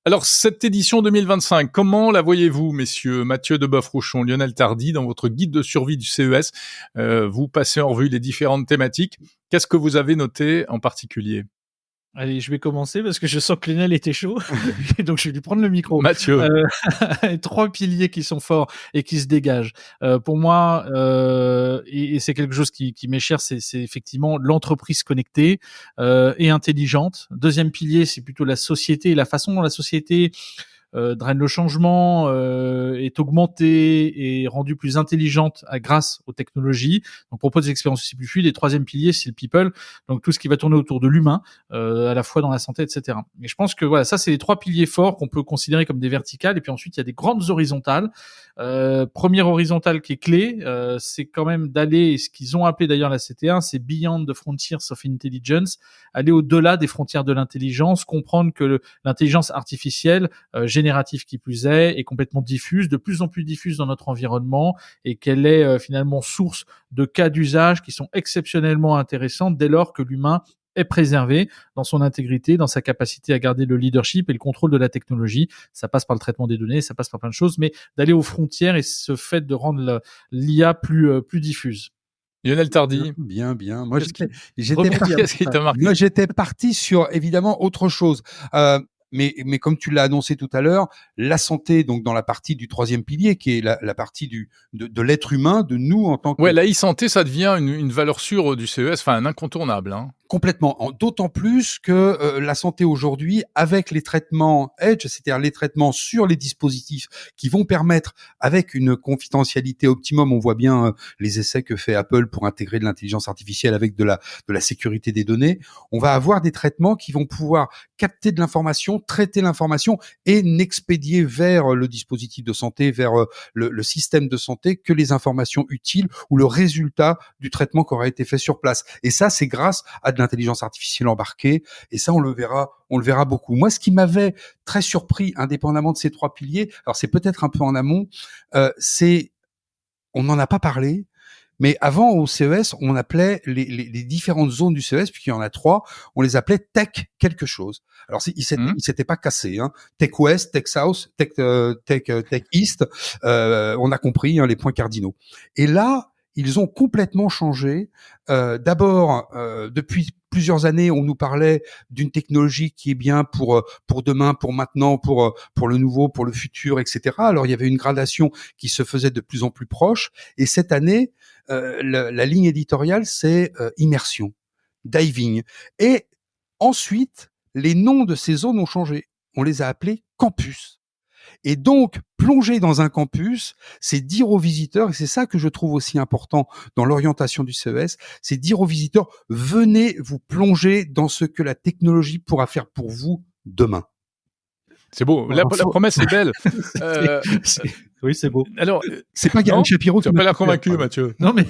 Alors, cette édition 2025, comment la voyez-vous, messieurs? Mathieu Deboeuf-Rouchon, Lionel Tardy, dans votre guide de survie du CES, vous passez en revue les différentes thématiques. Qu'est-ce que vous avez noté en particulier? Allez, je vais commencer parce que je sens que Lionel était chaud, et donc je vais lui prendre le micro. Mathieu. 3 piliers qui sont forts et qui se dégagent. Pour moi, et c'est quelque chose qui m'est cher, c'est effectivement l'entreprise connectée et intelligente. Deuxième pilier, c'est plutôt la société et la façon dont la société draine le changement, est augmentée et rendue plus intelligente grâce aux technologies. Donc propose des expériences aussi plus fluides. Et troisième pilier, c'est le people. Donc tout ce qui va tourner autour de l'humain, à la fois dans la santé, etc. Et je pense que voilà, ça c'est les 3 piliers forts qu'on peut considérer comme des verticales. Et puis ensuite il y a des grandes horizontales. Première horizontale qui est clé, c'est quand même d'aller, et ce qu'ils ont appelé d'ailleurs la CT1, c'est Beyond the Frontiers of Intelligence, aller au-delà des frontières de l'intelligence, comprendre que l'intelligence artificielle générative qui plus est complètement diffuse, de plus en plus diffuse dans notre environnement, et qu'elle est finalement source de cas d'usage qui sont exceptionnellement intéressants dès lors que l'humain est préservé dans son intégrité, dans sa capacité à garder le leadership et le contrôle de la technologie. Ça passe par le traitement des données, ça passe par plein de choses, mais d'aller aux frontières et ce fait de rendre l'IA plus diffuse. Lionel Tardy. Bien. Moi, j'étais parti sur évidemment autre chose. Mais comme tu l'as annoncé tout à l'heure, la santé, donc dans la partie du troisième pilier, qui est la partie de l'être humain, de nous en tant que... Ouais, la e-santé, ça devient une valeur sûre du CES, enfin un incontournable. Hein. Complètement. D'autant plus que la santé aujourd'hui, avec les traitements Edge, c'est-à-dire les traitements sur les dispositifs qui vont permettre, avec une confidentialité optimum, on voit bien les essais que fait Apple pour intégrer de l'intelligence artificielle avec de la sécurité des données, on va avoir des traitements qui vont pouvoir capter de l'information, traiter l'information et n'expédier vers le dispositif de santé, vers le système de santé que les informations utiles ou le résultat du traitement qui aura été fait sur place. Et ça, c'est grâce à de l'intelligence artificielle embarquée, et ça on le verra beaucoup. Moi, ce qui m'avait très surpris, indépendamment de ces 3 piliers, alors c'est peut-être un peu en amont, on n'en a pas parlé, mais avant au CES, on appelait les différentes zones du CES, puisqu'il y en a 3, on les appelait Tech quelque chose. Alors il s'était pas cassé, hein. Tech West, Tech South, Tech East, on a compris les points cardinaux. Et là, ils ont complètement changé. D'abord, depuis plusieurs années, on nous parlait d'une technologie qui est bien pour demain, pour maintenant, pour le nouveau, pour le futur, etc. Alors il y avait une gradation qui se faisait de plus en plus proche. Et cette année, la ligne éditoriale, c'est immersion, diving. Et ensuite, les noms de ces zones ont changé. On les a appelés campus. Et donc, plonger dans un campus, c'est dire aux visiteurs, et c'est ça que je trouve aussi important dans l'orientation du CES, c'est dire aux visiteurs, venez vous plonger dans ce que la technologie pourra faire pour vous demain. C'est beau. La promesse est belle. Oui, c'est beau. Alors, c'est pas Gary Shapiro. Tu n'as pas l'air convaincu, Mathieu. Non, mais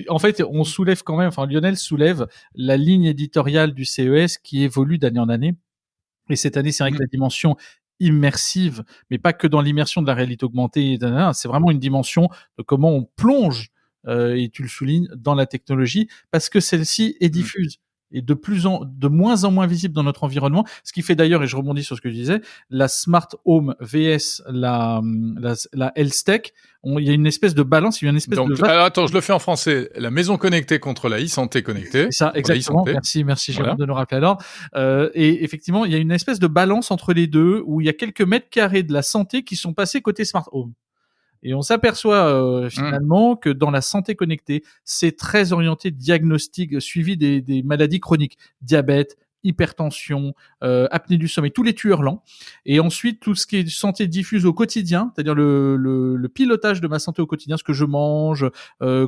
en fait, on soulève quand même. Enfin, Lionel soulève la ligne éditoriale du CES qui évolue d'année en année. Et cette année, c'est vrai que la dimension immersive, mais pas que dans l'immersion de la réalité augmentée, c'est vraiment une dimension de comment on plonge, et tu le soulignes, dans la technologie, parce que celle-ci est diffuse et de moins en moins visible dans notre environnement, ce qui fait d'ailleurs, et je rebondis sur ce que je disais, la Smart Home vs la Health Tech, il y a une espèce de balance, il y a une espèce de... Alors attends, je le fais en français. La maison connectée contre la e-santé connectée. C'est ça, exactement. Merci Jérôme de nous rappeler alors. Et effectivement, il y a une espèce de balance entre les deux, où il y a quelques mètres carrés de la santé qui sont passés côté Smart Home. Et on s'aperçoit finalement que dans la santé connectée, c'est très orienté diagnostic, suivi des maladies chroniques, diabète, hypertension, apnée du sommeil, tous les tueurs lents. Et ensuite, tout ce qui est santé diffuse au quotidien, c'est-à-dire le pilotage de ma santé au quotidien, ce que je mange,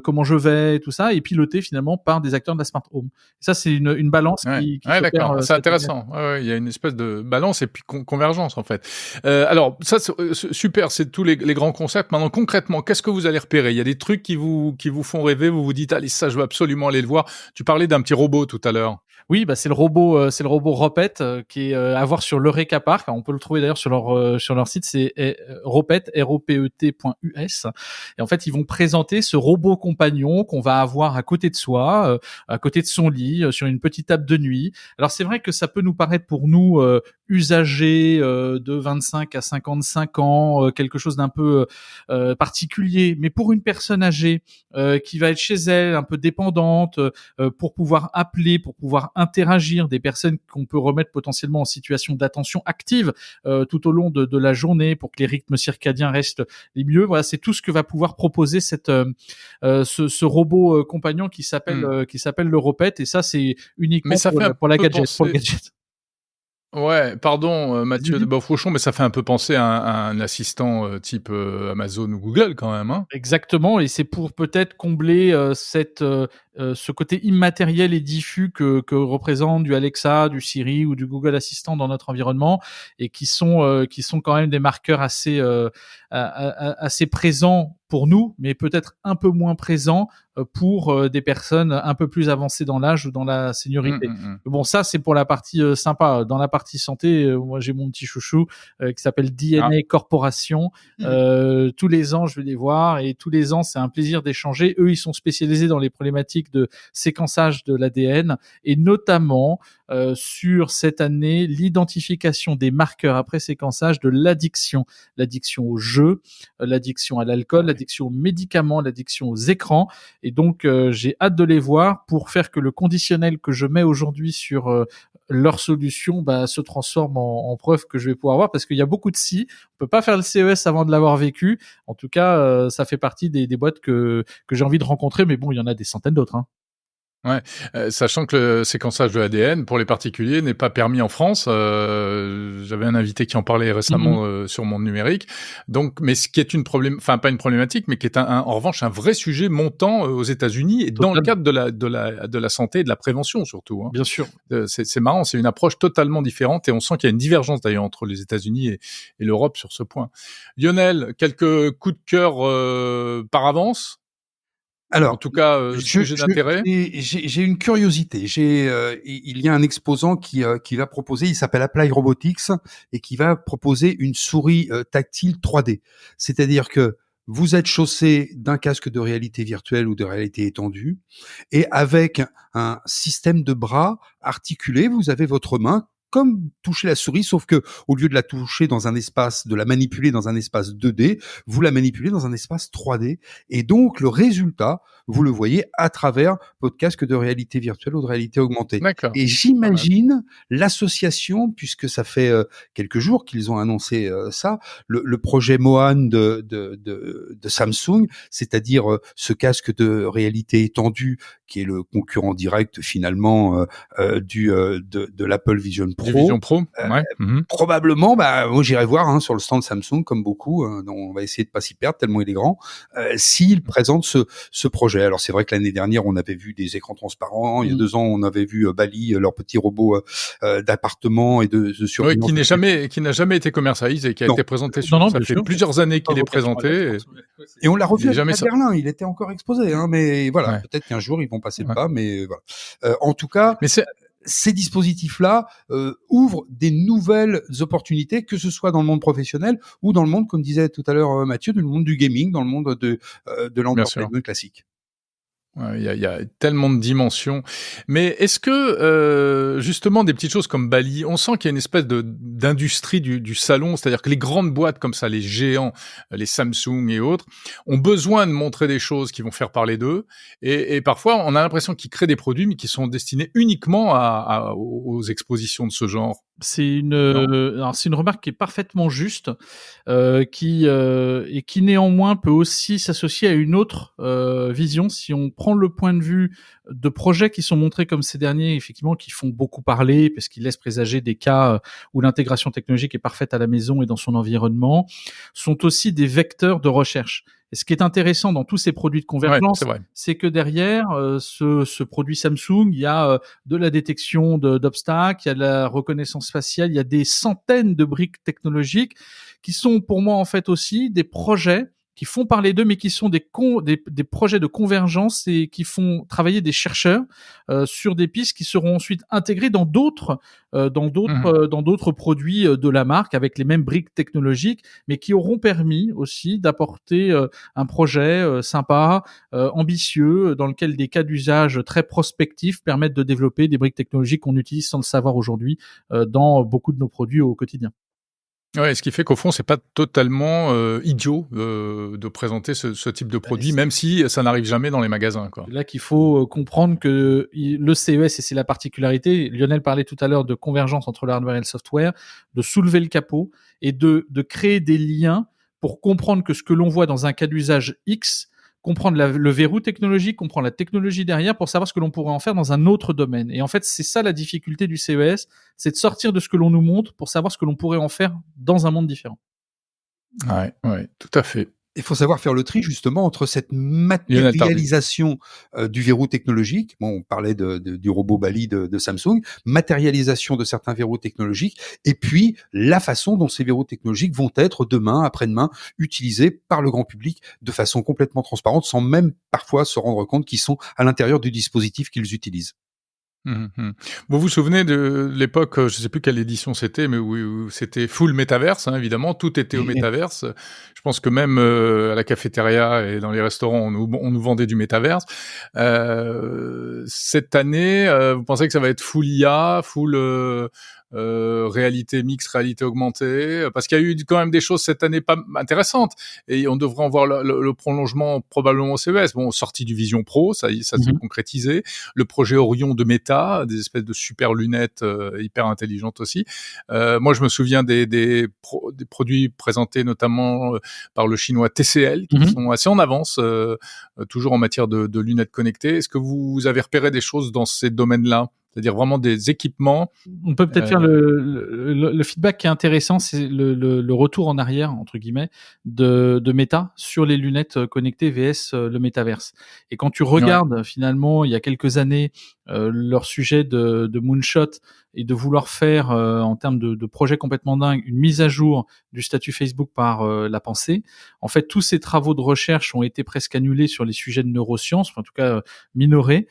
comment je vais, tout ça, est piloté finalement par des acteurs de la Smart Home. Et ça, c'est une balance qui d'accord, c'est intéressant. Il y a une espèce de balance et puis convergence, en fait. Alors, ça, c'est super, c'est tous les grands concepts. Maintenant, concrètement, qu'est-ce que vous allez repérer? Il y a des trucs qui vous font rêver, vous vous dites, allez, ça, je veux absolument aller le voir. Tu parlais d'un petit robot tout à l'heure. Oui, c'est le robot Ropet qui est à voir sur l'Eureka Park. On peut le trouver d'ailleurs sur leur site, c'est Ropet ROPET.us. Et en fait, ils vont présenter ce robot compagnon qu'on va avoir à côté de soi, à côté de son lit, sur une petite table de nuit. Alors c'est vrai que ça peut nous paraître pour nous usagers de 25 à 55 ans, quelque chose d'un peu particulier, mais pour une personne âgée qui va être chez elle, un peu dépendante, pour pouvoir appeler, pour pouvoir interagir, des personnes qu'on peut remettre potentiellement en situation d'attention active tout au long de la journée pour que les rythmes circadiens restent les mieux. Voilà, c'est tout ce que va pouvoir proposer ce robot compagnon qui s'appelle le Ropet, et ça c'est uniquement pour le gadget. Ouais, pardon Mathieu de Beaufrochon, mais ça fait un peu penser à un assistant type Amazon ou Google quand même. Hein. Exactement, et c'est pour peut-être combler ce côté immatériel et diffus que représente du Alexa, du Siri ou du Google Assistant dans notre environnement, et qui sont quand même des marqueurs assez présents pour nous, mais peut-être un peu moins présents pour des personnes un peu plus avancées dans l'âge ou dans la seniorité. Bon, ça c'est pour la partie sympa. Dans la partie santé, moi j'ai mon petit chouchou qui s'appelle DNA Corporation. Tous les ans je vais les voir, et tous les ans c'est un plaisir d'échanger. Eux ils sont spécialisés dans les problématiques de séquençage de l'ADN, et notamment sur cette année l'identification des marqueurs après séquençage de l'addiction au jeu, l'addiction à l'alcool, l'addiction aux médicaments, l'addiction aux écrans. Et donc j'ai hâte de les voir pour faire que le conditionnel que je mets aujourd'hui sur leur solution se transforme en preuve que je vais pouvoir voir, parce qu'il y a beaucoup de si. On peut pas faire le CES avant de l'avoir vécu. En tout cas, ça fait partie des boîtes que j'ai envie de rencontrer, mais bon, il y en a des centaines d'autres. Hein. Ouais, sachant que le séquençage de l'ADN pour les particuliers n'est pas permis en France. J'avais un invité qui en parlait récemment sur Monde Numérique. Donc, mais ce qui est pas une problématique, mais qui est en revanche un vrai sujet montant aux États-Unis et dans le cadre de la santé et de la prévention surtout. Hein. Bien sûr. C'est marrant, c'est une approche totalement différente, et on sent qu'il y a une divergence d'ailleurs entre les États-Unis et l'Europe sur ce point. Lionel, quelques coups de cœur par avance? Alors, en tout cas, sujet d'intérêt. J'ai une curiosité. Il y a un exposant qui va proposer, il s'appelle Apply Robotics, et qui va proposer une souris tactile 3D. C'est-à-dire que vous êtes chaussé d'un casque de réalité virtuelle ou de réalité étendue, et avec un système de bras articulé, vous avez votre main comme toucher la souris, sauf que au lieu de la toucher dans un espace, de la manipuler dans un espace 2D, vous la manipulez dans un espace 3D. Et donc, le résultat, vous le voyez à travers votre casque de réalité virtuelle ou de réalité augmentée. D'accord. Et j'imagine l'association, puisque ça fait quelques jours qu'ils ont annoncé ça, le projet Mohan de Samsung, c'est-à-dire ce casque de réalité étendue qui est le concurrent direct finalement de l'Apple Vision Pro. Du Vision Pro, ouais. Probablement, moi j'irai voir sur le stand Samsung comme beaucoup, donc on va essayer de pas s'y perdre tellement il est grand. S'il présente ce projet, alors c'est vrai que l'année dernière on avait vu des écrans transparents, il y a 2 ans on avait vu Bali, leur petit robot d'appartement et de surveillance. Oui, qui n'a jamais été commercialisé et qui a été présenté sur. Ça fait plusieurs années qu'il est présenté. Et on l'a revu à jamais Berlin, il était encore exposé, mais voilà, peut-être qu'un jour ils vont passer le pas, mais voilà. En tout cas, ces dispositifs-là ouvrent des nouvelles opportunités, que ce soit dans le monde professionnel ou dans le monde, comme disait tout à l'heure Mathieu, dans le monde du gaming, dans le monde de l'entertainment classique. Il y a tellement de dimensions. Mais est-ce que, justement, des petites choses comme Bali, on sent qu'il y a une espèce d'industrie du salon, c'est-à-dire que les grandes boîtes comme ça, les géants, les Samsung et autres, ont besoin de montrer des choses qui vont faire parler d'eux. Et parfois, on a l'impression qu'ils créent des produits, mais qui sont destinés uniquement aux expositions de ce genre. C'est une remarque qui est parfaitement juste, qui néanmoins peut aussi s'associer à une autre vision. Si on prend le point de vue de projets qui sont montrés comme ces derniers, effectivement, qui font beaucoup parler parce qu'ils laissent présager des cas où l'intégration technologique est parfaite à la maison et dans son environnement, sont aussi des vecteurs de recherche. Et ce qui est intéressant dans tous ces produits de convergence, c'est que derrière ce produit Samsung, il y a de la détection d'obstacles, il y a de la reconnaissance faciale, il y a des centaines de briques technologiques qui sont pour moi en fait aussi des projets qui font parler d'eux, mais qui sont des projets de convergence et qui font travailler des chercheurs sur des pistes qui seront ensuite intégrées dans d'autres produits de la marque avec les mêmes briques technologiques, mais qui auront permis aussi d'apporter un projet sympa, ambitieux, dans lequel des cas d'usage très prospectifs permettent de développer des briques technologiques qu'on utilise sans le savoir aujourd'hui dans beaucoup de nos produits au quotidien. Ouais, ce qui fait qu'au fond, c'est pas totalement idiot de présenter ce type de produit, même si ça n'arrive jamais dans les magasins, quoi. Là qu'il faut comprendre que le CES, et c'est la particularité, Lionel parlait tout à l'heure de convergence entre le hardware et le software, de soulever le capot et de créer des liens pour comprendre que ce que l'on voit dans un cas d'usage X, comprendre le verrou technologique, comprendre la technologie derrière pour savoir ce que l'on pourrait en faire dans un autre domaine. Et en fait, c'est ça la difficulté du CES, c'est de sortir de ce que l'on nous montre pour savoir ce que l'on pourrait en faire dans un monde différent. Ouais, tout à fait. Il faut savoir faire le tri justement entre cette matérialisation du verrou technologique. Bon, on parlait du robot Bali de Samsung, matérialisation de certains verrous technologiques, et puis la façon dont ces verrous technologiques vont être demain, après-demain, utilisés par le grand public de façon complètement transparente, sans même parfois se rendre compte qu'ils sont à l'intérieur du dispositif qu'ils utilisent. Vous vous souvenez de l'époque, je sais plus quelle édition c'était, mais où c'était full métaverse, évidemment, tout était au métaverse. Je pense que même à la cafétéria et dans les restaurants, on nous vendait du métaverse. Cette année, vous pensez que ça va être full IA, full réalité mixte, réalité augmentée, parce qu'il y a eu quand même des choses cette année pas intéressantes, et on devrait en voir le prolongement probablement au CES. Bon, sortie du Vision Pro, ça s'est concrétisé. Le projet Orion de Meta, des espèces de super lunettes hyper intelligentes aussi. Moi, je me souviens des produits présentés notamment par le chinois TCL, qui sont assez en avance, toujours en matière de lunettes connectées. Est-ce que vous avez repéré des choses dans ces domaines-là ? C'est-à-dire vraiment des équipements. On peut peut-être faire le feedback qui est intéressant, c'est le retour en arrière, entre guillemets, de Meta sur les lunettes connectées VS le métaverse. Et quand tu regardes finalement, il y a quelques années, leur sujet de moonshot et de vouloir faire, en termes de projet complètement dingue, une mise à jour du statut Facebook par la pensée. En fait, tous ces travaux de recherche ont été presque annulés sur les sujets de neurosciences, en tout cas minorés,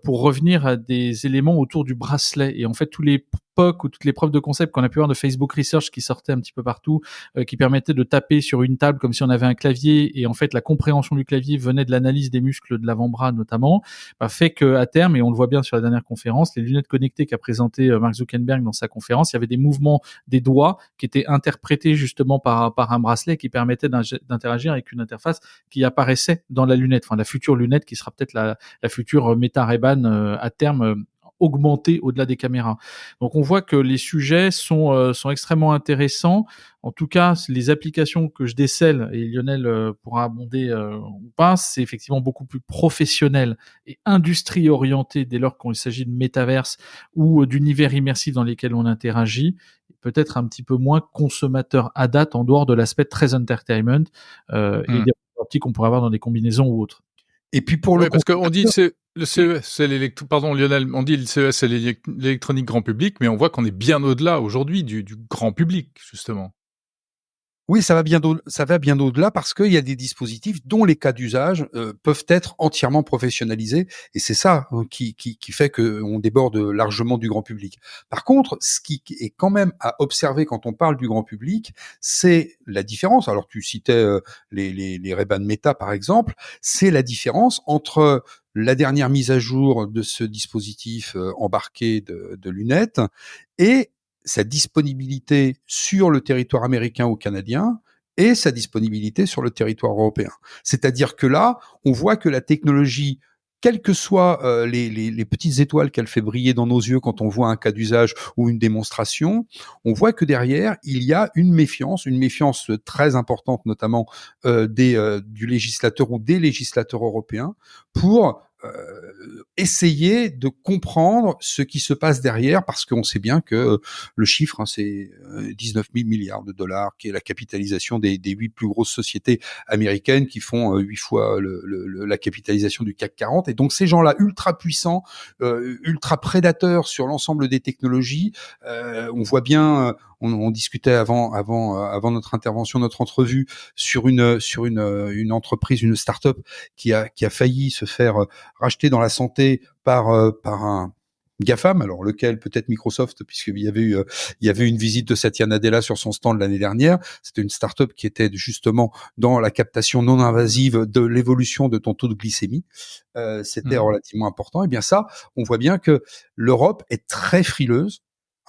pour revenir à des éléments autour du bracelet. Et en fait, tous les POC ou toutes les preuves de concept qu'on a pu voir de Facebook Research qui sortaient un petit peu partout, qui permettaient de taper sur une table comme si on avait un clavier, et en fait la compréhension du clavier venait de l'analyse des muscles de l'avant-bras notamment, fait que à terme, et on le voit bien sur la dernière conférence, les lunettes connectées qu'a présenté Mark Zuckerberg dans sa conférence, il y avait des mouvements des doigts qui étaient interprétés justement par un bracelet qui permettait d'interagir avec une interface qui apparaissait dans la lunette, enfin la future lunette qui sera peut-être la future Meta Ray-Ban à terme, augmentée au-delà des caméras. Donc on voit que les sujets sont extrêmement intéressants. En tout cas, les applications que je décèle, et Lionel pourra abonder ou pas, c'est effectivement beaucoup plus professionnel et industrie orienté dès lors qu'il s'agit de métaverse ou d'univers immersifs dans lesquels on interagit, peut-être un petit peu moins consommateur à date en dehors de l'aspect très entertainment et des optiques qu'on pourrait avoir dans des combinaisons ou autres. Et puis pour le parce qu'on dit le CES, c'est pardon Lionel, on dit le CES c'est l'électronique grand public, mais on voit qu'on est bien au-delà aujourd'hui du grand public justement. Oui, ça va bien au-delà parce qu'il y a des dispositifs dont les cas d'usage peuvent être entièrement professionnalisés, et c'est ça qui fait qu'on déborde largement du grand public. Par contre, ce qui est quand même à observer quand on parle du grand public, c'est la différence. Alors tu citais les Ray-Ban Meta par exemple, c'est la différence entre la dernière mise à jour de ce dispositif embarqué de lunettes et sa disponibilité sur le territoire américain ou canadien et sa disponibilité sur le territoire européen. C'est-à-dire que là, on voit que la technologie, quelles que soient les petites étoiles qu'elle fait briller dans nos yeux quand on voit un cas d'usage ou une démonstration, on voit que derrière, il y a une méfiance très importante, notamment du législateur ou des législateurs européens, pour essayer de comprendre ce qui se passe derrière, parce qu'on sait bien que le chiffre, c'est 19 000 milliards de dollars, qui est la capitalisation des 8 plus grosses sociétés américaines, qui font 8 fois la capitalisation du CAC 40. Et donc ces gens-là, ultra puissants, ultra prédateurs sur l'ensemble des technologies, on voit bien, on discutait avant notre intervention, notre entrevue, sur une entreprise, une start-up qui a failli se faire racheté dans la santé par un GAFAM, alors lequel, peut-être Microsoft, puisqu'il y avait une visite de Satya Nadella sur son stand l'année dernière. C'était une start-up qui était justement dans la captation non invasive de l'évolution de ton taux de glycémie. C'était relativement important. Et bien ça, on voit bien que l'Europe est très frileuse.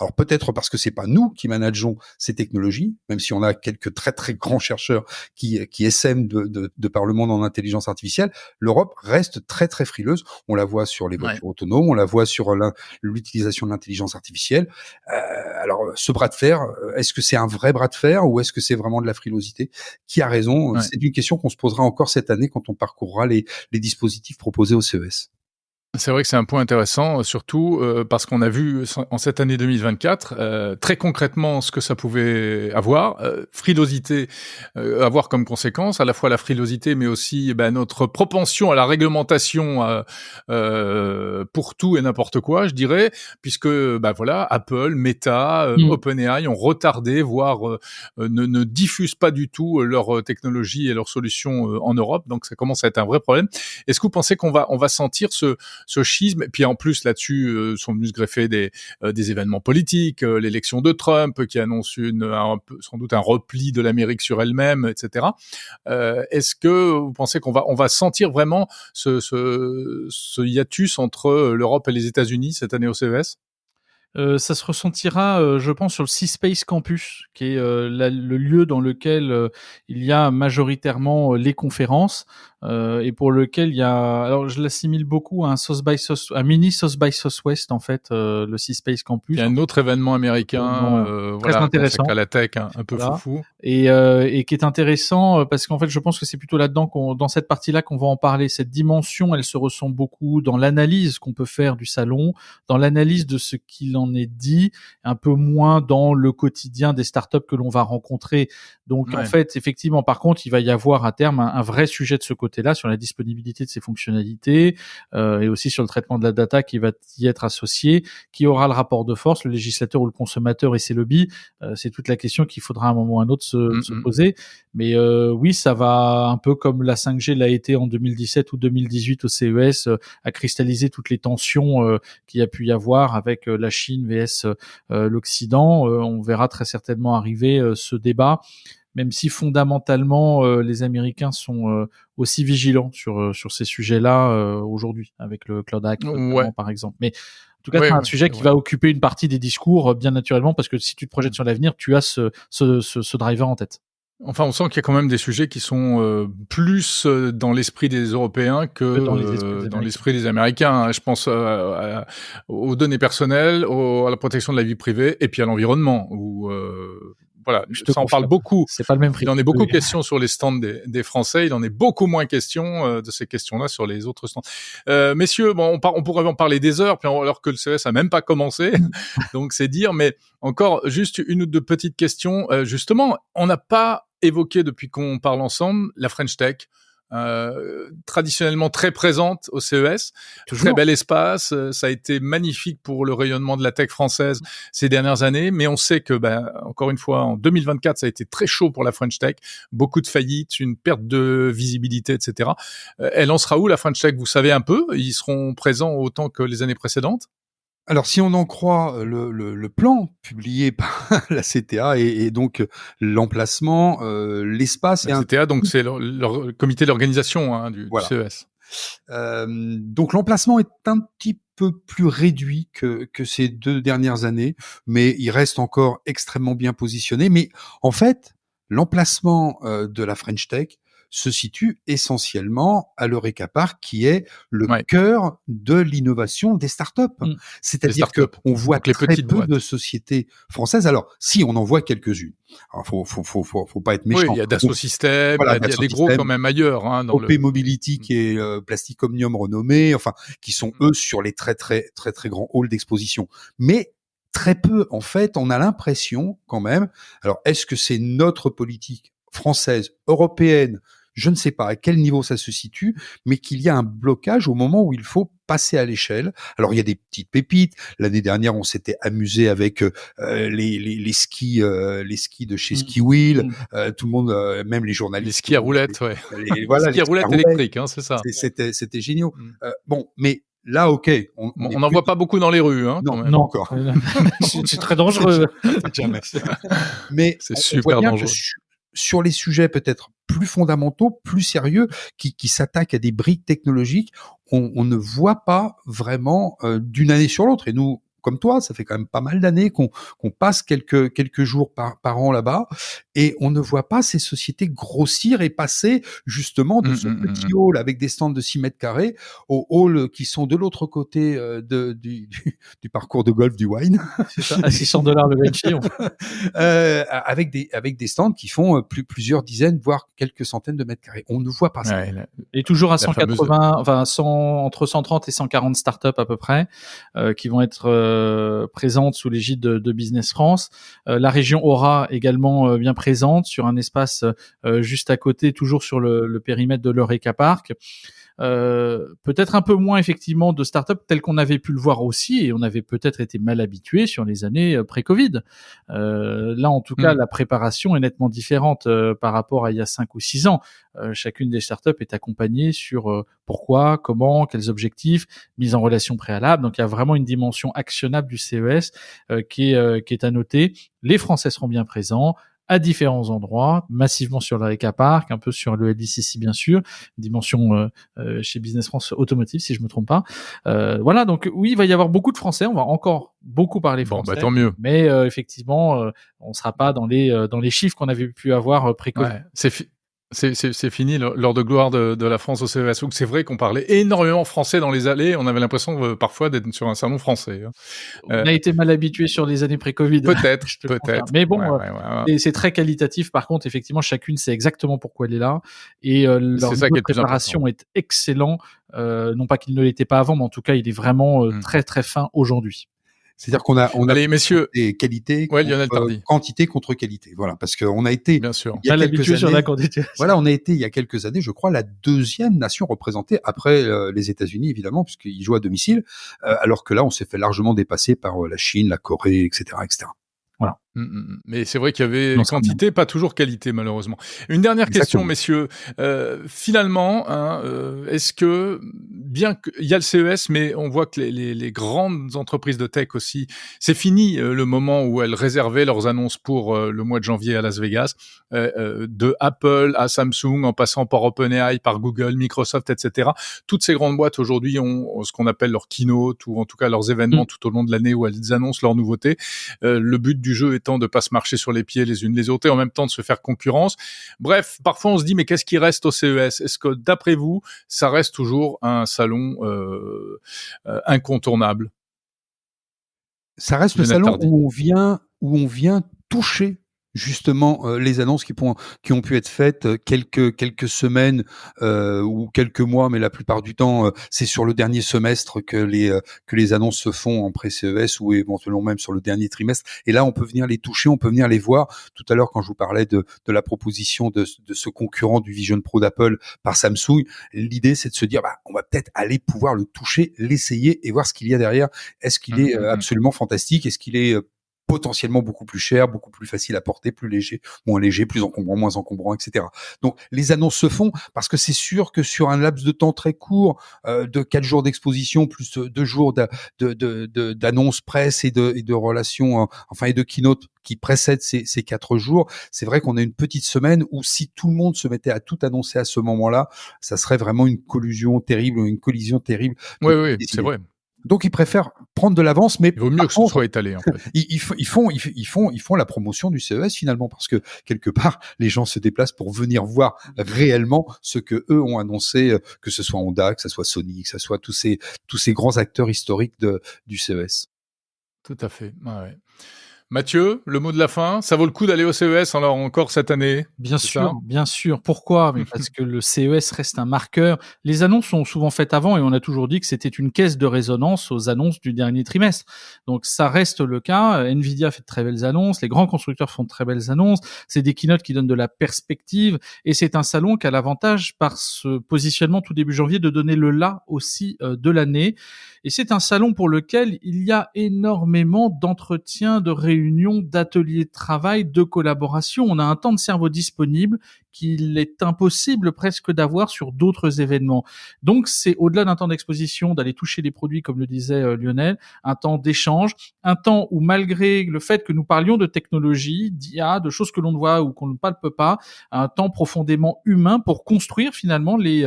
Alors peut-être parce que c'est pas nous qui manageons ces technologies, même si on a quelques très très grands chercheurs qui essaiment de par le monde en intelligence artificielle, l'Europe reste très très frileuse. On la voit sur les voitures autonomes, on la voit sur l'utilisation de l'intelligence artificielle. Alors ce bras de fer, est-ce que c'est un vrai bras de fer ou est-ce que c'est vraiment de la frilosité? Qui a raison? C'est une question qu'on se posera encore cette année quand on parcourra les dispositifs proposés au CES. C'est vrai que c'est un point intéressant, surtout parce qu'on a vu en cette année 2024 très concrètement ce que ça pouvait avoir. Frilosité, avoir comme conséquence à la fois la frilosité, mais aussi notre propension à la réglementation pour tout et n'importe quoi, je dirais, puisque voilà, Apple, Meta, OpenAI ont retardé, voire ne diffusent pas du tout leur technologie et leurs solutions en Europe. Donc ça commence à être un vrai problème. Est-ce que vous pensez qu'on va sentir ce schisme? Et puis en plus là-dessus sont venus se greffer des événements politiques, l'élection de Trump qui annonce sans doute un repli de l'Amérique sur elle-même, etc. Est-ce que vous pensez qu'on va sentir vraiment ce hiatus entre l'Europe et les États-Unis cette année au CES? Ça se ressentira, je pense, sur le C-Space Campus, qui est le lieu dans lequel il y a majoritairement les conférences, et pour lequel il y a, alors je l'assimile beaucoup à un mini South by Southwest en fait, le C-Space Campus. Il y a un autre événement américain, très intéressant, à la tech, un peu foufou, et qui est intéressant parce qu'en fait, je pense que c'est plutôt là-dedans dans cette partie-là qu'on va en parler. Cette dimension, elle se ressent beaucoup dans l'analyse qu'on peut faire du salon, dans l'analyse de ce qu'il en est dit, un peu moins dans le quotidien des startups que l'on va rencontrer. Donc en fait, effectivement, par contre, il va y avoir à terme un vrai sujet de ce côté-là sur la disponibilité de ces fonctionnalités et aussi sur le traitement de la data qui va y être associé, qui aura le rapport de force, le législateur ou le consommateur et ses lobbies. C'est toute la question qu'il faudra à un moment ou à un autre se poser. Mais oui, ça va un peu comme la 5G l'a été en 2017 ou 2018 au CES, à cristalliser toutes les tensions qu'il y a pu y avoir avec la Chine Chine vs l'Occident. On verra très certainement arriver ce débat, même si fondamentalement les Américains sont aussi vigilants sur ces sujets-là aujourd'hui, avec le Cloud Act notamment, par exemple. Mais en tout cas, c'est un sujet qui va occuper une partie des discours, bien naturellement, parce que si tu te projettes sur l'avenir, tu as ce driver en tête. Enfin, on sent qu'il y a quand même des sujets qui sont plus dans l'esprit des Européens que dans l'esprit des Américains. Je pense aux données personnelles, à la protection de la vie privée, et puis à l'environnement, où voilà, ça en parle beaucoup. C'est pas le même prix. Il en est beaucoup question sur les stands des Français. Il en est beaucoup moins question de ces questions-là sur les autres stands. Messieurs, bon, on pourrait en parler des heures, puis alors que le CES a même pas commencé. Donc c'est dire, mais encore juste une ou deux petites questions. Justement, on n'a pas évoqué depuis qu'on parle ensemble la French Tech. Traditionnellement très présente au CES, très bel espace, ça a été magnifique pour le rayonnement de la tech française ces dernières années, mais on sait que, encore une fois, en 2024, ça a été très chaud pour la French Tech, beaucoup de faillites, une perte de visibilité, etc. Elle en sera où, la French Tech? Vous savez un peu? Ils seront présents autant que les années précédentes? Alors, si on en croit le plan publié par la CTA et donc l'emplacement, l'espace... La CTA, donc c'est leur comité d'organisation du CES. Donc l'emplacement est un petit peu plus réduit que ces 2 dernières années, mais il reste encore extrêmement bien positionné. Mais en fait, l'emplacement de la French Tech se situe essentiellement à l'Eureka Park, qui est le cœur de l'innovation des startups. C'est-à-dire que on voit très peu de sociétés françaises. Alors, si on en voit quelques-unes. Alors, faut pas être méchant. Oui, il y a Dassault Systèmes, voilà, il y a des gros quand même ailleurs. OP Mobility, qui est Plastic Omnium renommé, enfin, qui sont eux sur les très grands halls d'exposition. Mais très peu, en fait, on a l'impression quand même. Alors, est-ce que c'est notre politique française, européenne? Je ne sais pas à quel niveau ça se situe, mais qu'il y a un blocage au moment où il faut passer à l'échelle. Alors il y a des petites pépites. L'année dernière, on s'était amusé avec les skis de chez Ski Wheel. Tout le monde, même les journalistes. Les skis à roulettes, les skis à roulettes électriques, c'est ça. C'était génial. Bon, mais là, ok. On n'en voit pas beaucoup dans les rues, non, quand même. non encore. C'est très dangereux. Jamais. Mais c'est super dangereux. Sur les sujets peut-être plus fondamentaux, plus sérieux, qui s'attaquent à des briques technologiques, on ne voit pas vraiment d'une année sur l'autre. Et nous, comme toi, ça fait quand même pas mal d'années qu'on passe quelques jours par an là-bas, et on ne voit pas ces sociétés grossir et passer justement de ce petit hall avec des stands de 6 mètres carrés aux halls qui sont de l'autre côté du parcours de golf du Wine. C'est ça, à $600 le benché. Avec des stands qui font plusieurs dizaines, voire quelques centaines de mètres carrés. On ne voit pas ça. Et toujours à 180, entre 130 et 140 startups à peu près, qui vont être présente sous l'égide de Business France. La région Aura également bien présente sur un espace juste à côté, toujours sur le périmètre de l'Eureka Park. Peut-être un peu moins effectivement de start-up tel qu'on avait pu le voir aussi, et on avait peut-être été mal habitué sur les années pré-Covid. Là, en tout cas, la préparation est nettement différente par rapport à il y a 5 ou 6 ans. Chacune des startups est accompagnée sur pourquoi, comment, quels objectifs, mise en relation préalable. Donc, il y a vraiment une dimension actionnable du CES qui est à noter. Les Français seront bien présents à différents endroits, massivement sur l'Eureka Park, un peu sur le LDCC bien sûr, dimension chez Business France Automotive si je me trompe pas. Voilà, donc oui, il va y avoir beaucoup de Français, on va encore beaucoup parler français. Tant mieux. Mais effectivement, on sera pas dans les chiffres qu'on avait pu avoir pré-Covid. C'est fini l'heure de gloire de la France au CES. Donc c'est vrai qu'on parlait énormément français dans les allées. On avait l'impression parfois d'être sur un salon français. On a été mal habitué sur les années pré-Covid. Peut-être. Mais bon, c'est très qualitatif. Par contre, effectivement, chacune sait exactement pourquoi elle est là. Et leur niveau de préparation est excellent. Non pas qu'il ne l'était pas avant, mais en tout cas, il est vraiment très très fin aujourd'hui. C'est-à-dire qu'on a Allez, messieurs, des qualités, quantité contre qualité. Voilà, parce qu'on a été, bien sûr, il y a quelques années, sur la quantité. Voilà, on a été il y a quelques années, je crois, la 2e nation représentée après les États-Unis évidemment, puisqu'ils jouent à domicile, alors que là, on s'est fait largement dépasser par la Chine, la Corée, etc., etc. Voilà. Mais c'est vrai qu'il y avait Non, quantité, pas toujours qualité, malheureusement. Une dernière question, Exactement. messieurs. Finalement, est-ce que, bien qu'il y a le CES, mais on voit que les grandes entreprises de tech aussi, c'est fini le moment où elles réservaient leurs annonces pour le mois de janvier à Las Vegas, de Apple à Samsung, en passant par OpenAI, par Google, Microsoft, etc. Toutes ces grandes boîtes aujourd'hui ont ce qu'on appelle leur keynote, ou en tout cas leurs événements tout au long de l'année où elles annoncent leurs nouveautés. Le but du jeu étant de pas se marcher sur les pieds les unes les autres et en même temps de se faire concurrence. Bref, parfois on se dit mais qu'est-ce qui reste au CES ? Est-ce que d'après vous, ça reste toujours un salon incontournable ? Ça reste le Lionel salon Tardy. où on vient toucher justement les annonces qui ont pu être faites quelques semaines ou quelques mois, mais la plupart du temps c'est sur le dernier semestre que les annonces se font en pré-CES ou éventuellement même sur le dernier trimestre. Et là, on peut venir les toucher, on peut venir les voir. Tout à l'heure, quand je vous parlais de la proposition de ce concurrent du Vision Pro d'Apple par Samsung, l'idée c'est de se dire on va peut-être aller pouvoir le toucher, l'essayer et voir ce qu'il y a derrière. Est-ce qu'il est absolument fantastique ? Est-ce qu'il est potentiellement beaucoup plus cher, beaucoup plus facile à porter, plus léger, moins léger, plus encombrant, moins encombrant, etc. Donc, les annonces se font parce que c'est sûr que sur un laps de temps très court, de 4 jours d'exposition plus 2 jours d'annonces presse et de relations, et de keynote qui précèdent ces 4 jours, c'est vrai qu'on a une petite semaine où si tout le monde se mettait à tout annoncer à ce moment-là, ça serait vraiment une collision terrible. Oui, c'est vrai. Donc ils préfèrent prendre de l'avance, mais Il vaut mieux que ce soit étalé, en fait. ils font la promotion du CES finalement, parce que quelque part les gens se déplacent pour venir voir réellement ce que eux ont annoncé, que ce soit Honda, que ce soit Sony, que ce soit tous ces grands acteurs historiques du CES. Tout à fait. Ouais. Mathieu, le mot de la fin, ça vaut le coup d'aller au CES alors encore cette année ? Bien C'est sûr, ça bien sûr. Pourquoi ? Mais parce que le CES reste un marqueur. Les annonces sont souvent faites avant et on a toujours dit que c'était une caisse de résonance aux annonces du dernier trimestre. Donc ça reste le cas. Nvidia fait de très belles annonces, les grands constructeurs font de très belles annonces. C'est des keynotes qui donnent de la perspective et c'est un salon qui a l'avantage par ce positionnement tout début janvier de donner le là aussi de l'année. Et c'est un salon pour lequel il y a énormément d'entretiens, de réunions, d'ateliers de travail, de collaboration. On a un temps de cerveau disponible qu'il est impossible presque d'avoir sur d'autres événements. Donc, c'est au-delà d'un temps d'exposition, d'aller toucher les produits, comme le disait Lionel, un temps d'échange, un temps où, malgré le fait que nous parlions de technologie, d'IA, de choses que l'on ne voit ou qu'on ne palpe pas, un temps profondément humain pour construire finalement les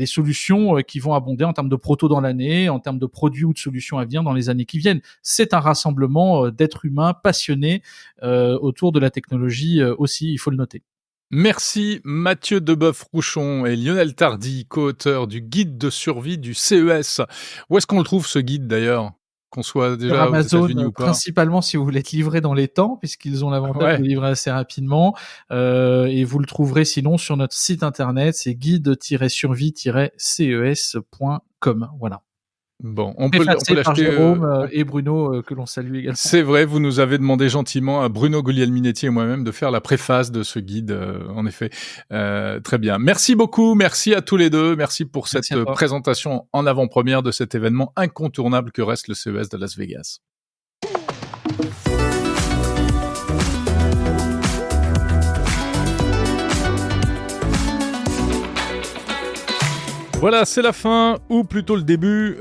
solutions qui vont abonder en termes de proto dans l'année, en termes de produits ou de solutions à venir dans les années qui viennent. C'est un rassemblement d'êtres humains passionnés autour de la technologie aussi, il faut le noter. Merci Mathieu Deboeuf-Rouchon et Lionel Tardy, co-auteurs du guide de survie du CES. Où est-ce qu'on le trouve ce guide d'ailleurs ? Qu'on soit déjà sur Amazon, aux États-Unis ou pas ? principalement si vous voulez être livré dans les temps, puisqu'ils ont l'avantage de livrer assez rapidement. Et vous le trouverez sinon sur notre site internet, c'est guide-survie-ces.com. Voilà. Bon, on peut l'acheter par Jérôme et Bruno, que l'on salue également. C'est vrai, vous nous avez demandé gentiment à Bruno Guglielminetti et moi-même de faire la préface de ce guide, en effet. Très bien. Merci beaucoup, merci à tous les deux, merci pour cette présentation en avant-première de cet événement incontournable que reste le CES de Las Vegas. Voilà, c'est la fin, ou plutôt le début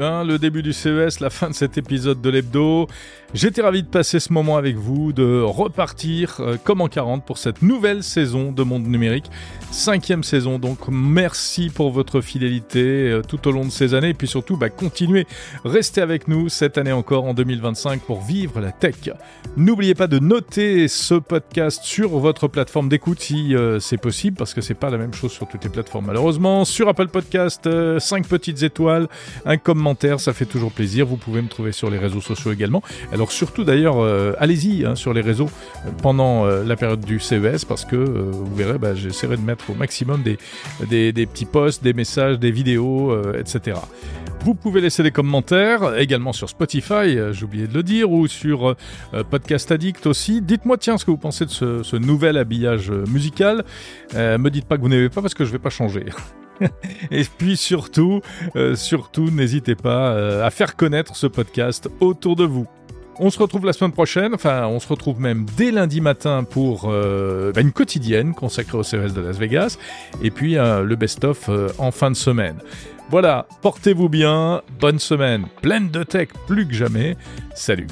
du CES, la fin de cet épisode de l'Hebdo. J'étais ravi de passer ce moment avec vous, de repartir comme en 40 pour cette nouvelle saison de Monde Numérique. 5e saison, donc merci pour votre fidélité tout au long de ces années. Et puis surtout, continuez, restez avec nous cette année encore en 2025 pour vivre la tech. N'oubliez pas de noter ce podcast sur votre plateforme d'écoute si c'est possible, parce que c'est pas la même chose sur toutes les plateformes malheureusement. Sur Apple Podcast, 5 petites étoiles, un commentaire, ça fait toujours plaisir. Vous pouvez me trouver sur les réseaux sociaux également. Alors surtout d'ailleurs, allez-y sur les réseaux pendant la période du CES, parce que vous verrez, j'essaierai de mettre au maximum des petits posts, des messages, des vidéos, etc. Vous pouvez laisser des commentaires également sur Spotify, j'ai oublié de le dire, ou sur Podcast Addict aussi. Dites-moi ce que vous pensez de ce nouvel habillage musical. Me dites pas que vous n'aimez pas, parce que je vais pas changer. Et puis surtout, n'hésitez pas à faire connaître ce podcast autour de vous. On se retrouve la semaine prochaine, enfin on se retrouve même dès lundi matin pour une quotidienne consacrée au CES de Las Vegas, et puis le best-of en fin de semaine. Voilà, portez-vous bien, bonne semaine, pleine de tech plus que jamais, salut.